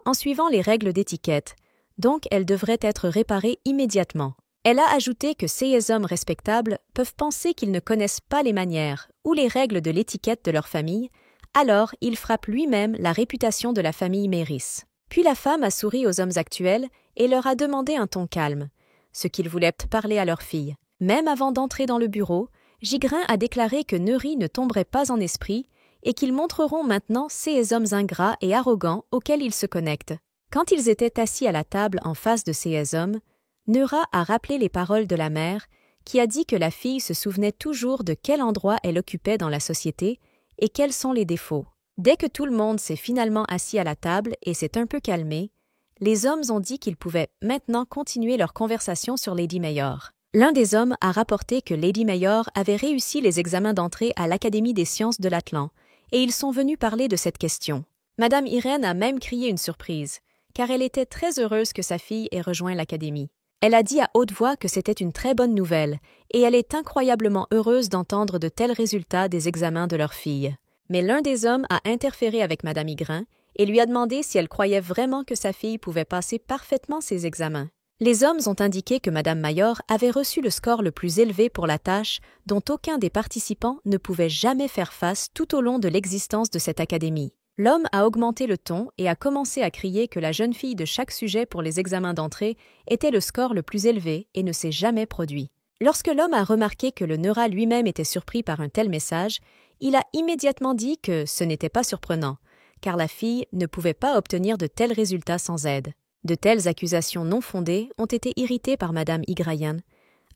en suivant les règles d'étiquette, donc elle devrait être réparée immédiatement. Elle a ajouté que ces hommes respectables peuvent penser qu'ils ne connaissent pas les manières ou les règles de l'étiquette de leur famille, alors il frappe lui-même la réputation de la famille Mérisse. Puis la femme a souri aux hommes actuels et leur a demandé un ton calme, ce qu'ils voulaient parler à leur fille. Même avant d'entrer dans le bureau, Ygrain a déclaré que Neury ne tomberait pas en esprit et qu'ils montreront maintenant ces hommes ingrats et arrogants auxquels ils se connectent. Quand ils étaient assis à la table en face de ces hommes, Neura a rappelé les paroles de la mère, qui a dit que la fille se souvenait toujours de quel endroit elle occupait dans la société et quels sont les défauts. Dès que tout le monde s'est finalement assis à la table et s'est un peu calmé, les hommes ont dit qu'ils pouvaient maintenant continuer leur conversation sur Lady Mayor. L'un des hommes a rapporté que Lady Mayor avait réussi les examens d'entrée à l'Académie des sciences de l'Atlan, et ils sont venus parler de cette question. Madame Irène a même crié une surprise, car elle était très heureuse que sa fille ait rejoint l'Académie. Elle a dit à haute voix que c'était une très bonne nouvelle, et elle est incroyablement heureuse d'entendre de tels résultats des examens de leur fille. Mais l'un des hommes a interféré avec Madame Ygrain et lui a demandé si elle croyait vraiment que sa fille pouvait passer parfaitement ses examens. Les hommes ont indiqué que Madame Mayor avait reçu le score le plus élevé pour la tâche dont aucun des participants ne pouvait jamais faire face tout au long de l'existence de cette académie. L'homme a augmenté le ton et a commencé à crier que la jeune fille de chaque sujet pour les examens d'entrée était le score le plus élevé et ne s'est jamais produit. Lorsque l'homme a remarqué que le Neura lui-même était surpris par un tel message, il a immédiatement dit que ce n'était pas surprenant, car la fille ne pouvait pas obtenir de tels résultats sans aide. De telles accusations non fondées ont été irritées par Madame Ygrain.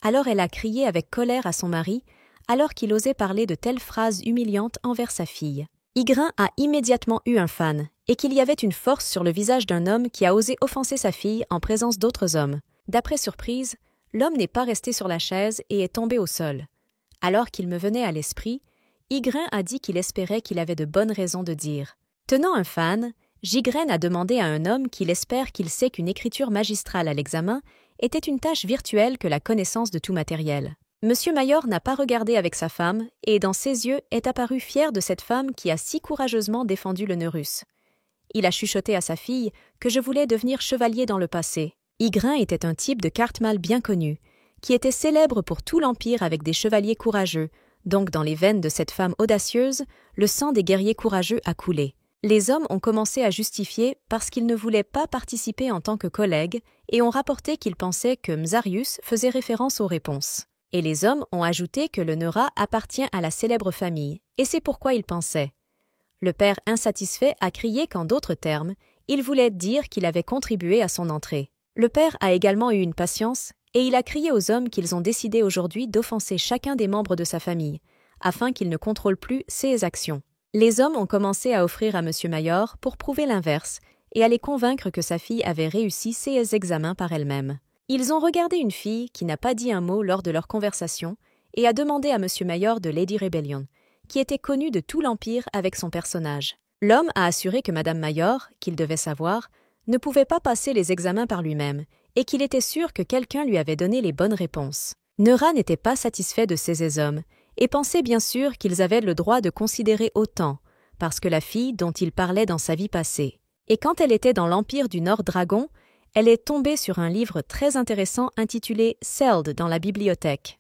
Alors elle a crié avec colère à son mari, alors qu'il osait parler de telles phrases humiliantes envers sa fille. Ygrain a immédiatement eu un fan, et qu'il y avait une force sur le visage d'un homme qui a osé offenser sa fille en présence d'autres hommes. D'après Surprise, l'homme n'est pas resté sur la chaise et est tombé au sol. Alors qu'il me venait à l'esprit, Ygrain a dit qu'il espérait qu'il avait de bonnes raisons de dire. Tenant un fan, Ygrain a demandé à un homme qu'il espère qu'il sait qu'une écriture magistrale à l'examen était une tâche virtuelle que la connaissance de tout matériel. Monsieur Mayor n'a pas regardé avec sa femme et dans ses yeux est apparu fier de cette femme qui a si courageusement défendu le Neurus. Il a chuchoté à sa fille que je voulais devenir chevalier dans le passé. Ygrain était un type de Cartmal bien connu, qui était célèbre pour tout l'Empire avec des chevaliers courageux, donc dans les veines de cette femme audacieuse, le sang des guerriers courageux a coulé. Les hommes ont commencé à justifier parce qu'ils ne voulaient pas participer en tant que collègues et ont rapporté qu'ils pensaient que Mzarius faisait référence aux réponses. Et les hommes ont ajouté que le Neura appartient à la célèbre famille, et c'est pourquoi ils pensaient. Le père insatisfait a crié qu'en d'autres termes, il voulait dire qu'il avait contribué à son entrée. Le père a également eu une patience, et il a crié aux hommes qu'ils ont décidé aujourd'hui d'offenser chacun des membres de sa famille, afin qu'il ne contrôle plus ses actions. Les hommes ont commencé à offrir à Monsieur Mayor pour prouver l'inverse et à les convaincre que sa fille avait réussi ses examens par elle-même. Ils ont regardé une fille qui n'a pas dit un mot lors de leur conversation et a demandé à Monsieur Mayor de Lady Rebellion, qui était connue de tout l'Empire avec son personnage. L'homme a assuré que Madame Mayor, qu'il devait savoir, ne pouvait pas passer les examens par lui-même et qu'il était sûr que quelqu'un lui avait donné les bonnes réponses. Neura n'était pas satisfait de ces hommes et pensait bien sûr qu'ils avaient le droit de considérer autant, parce que la fille dont il parlait dans sa vie passée. Et quand elle était dans l'Empire du Nord Dragon, elle est tombée sur un livre très intéressant intitulé « Seld » dans la bibliothèque.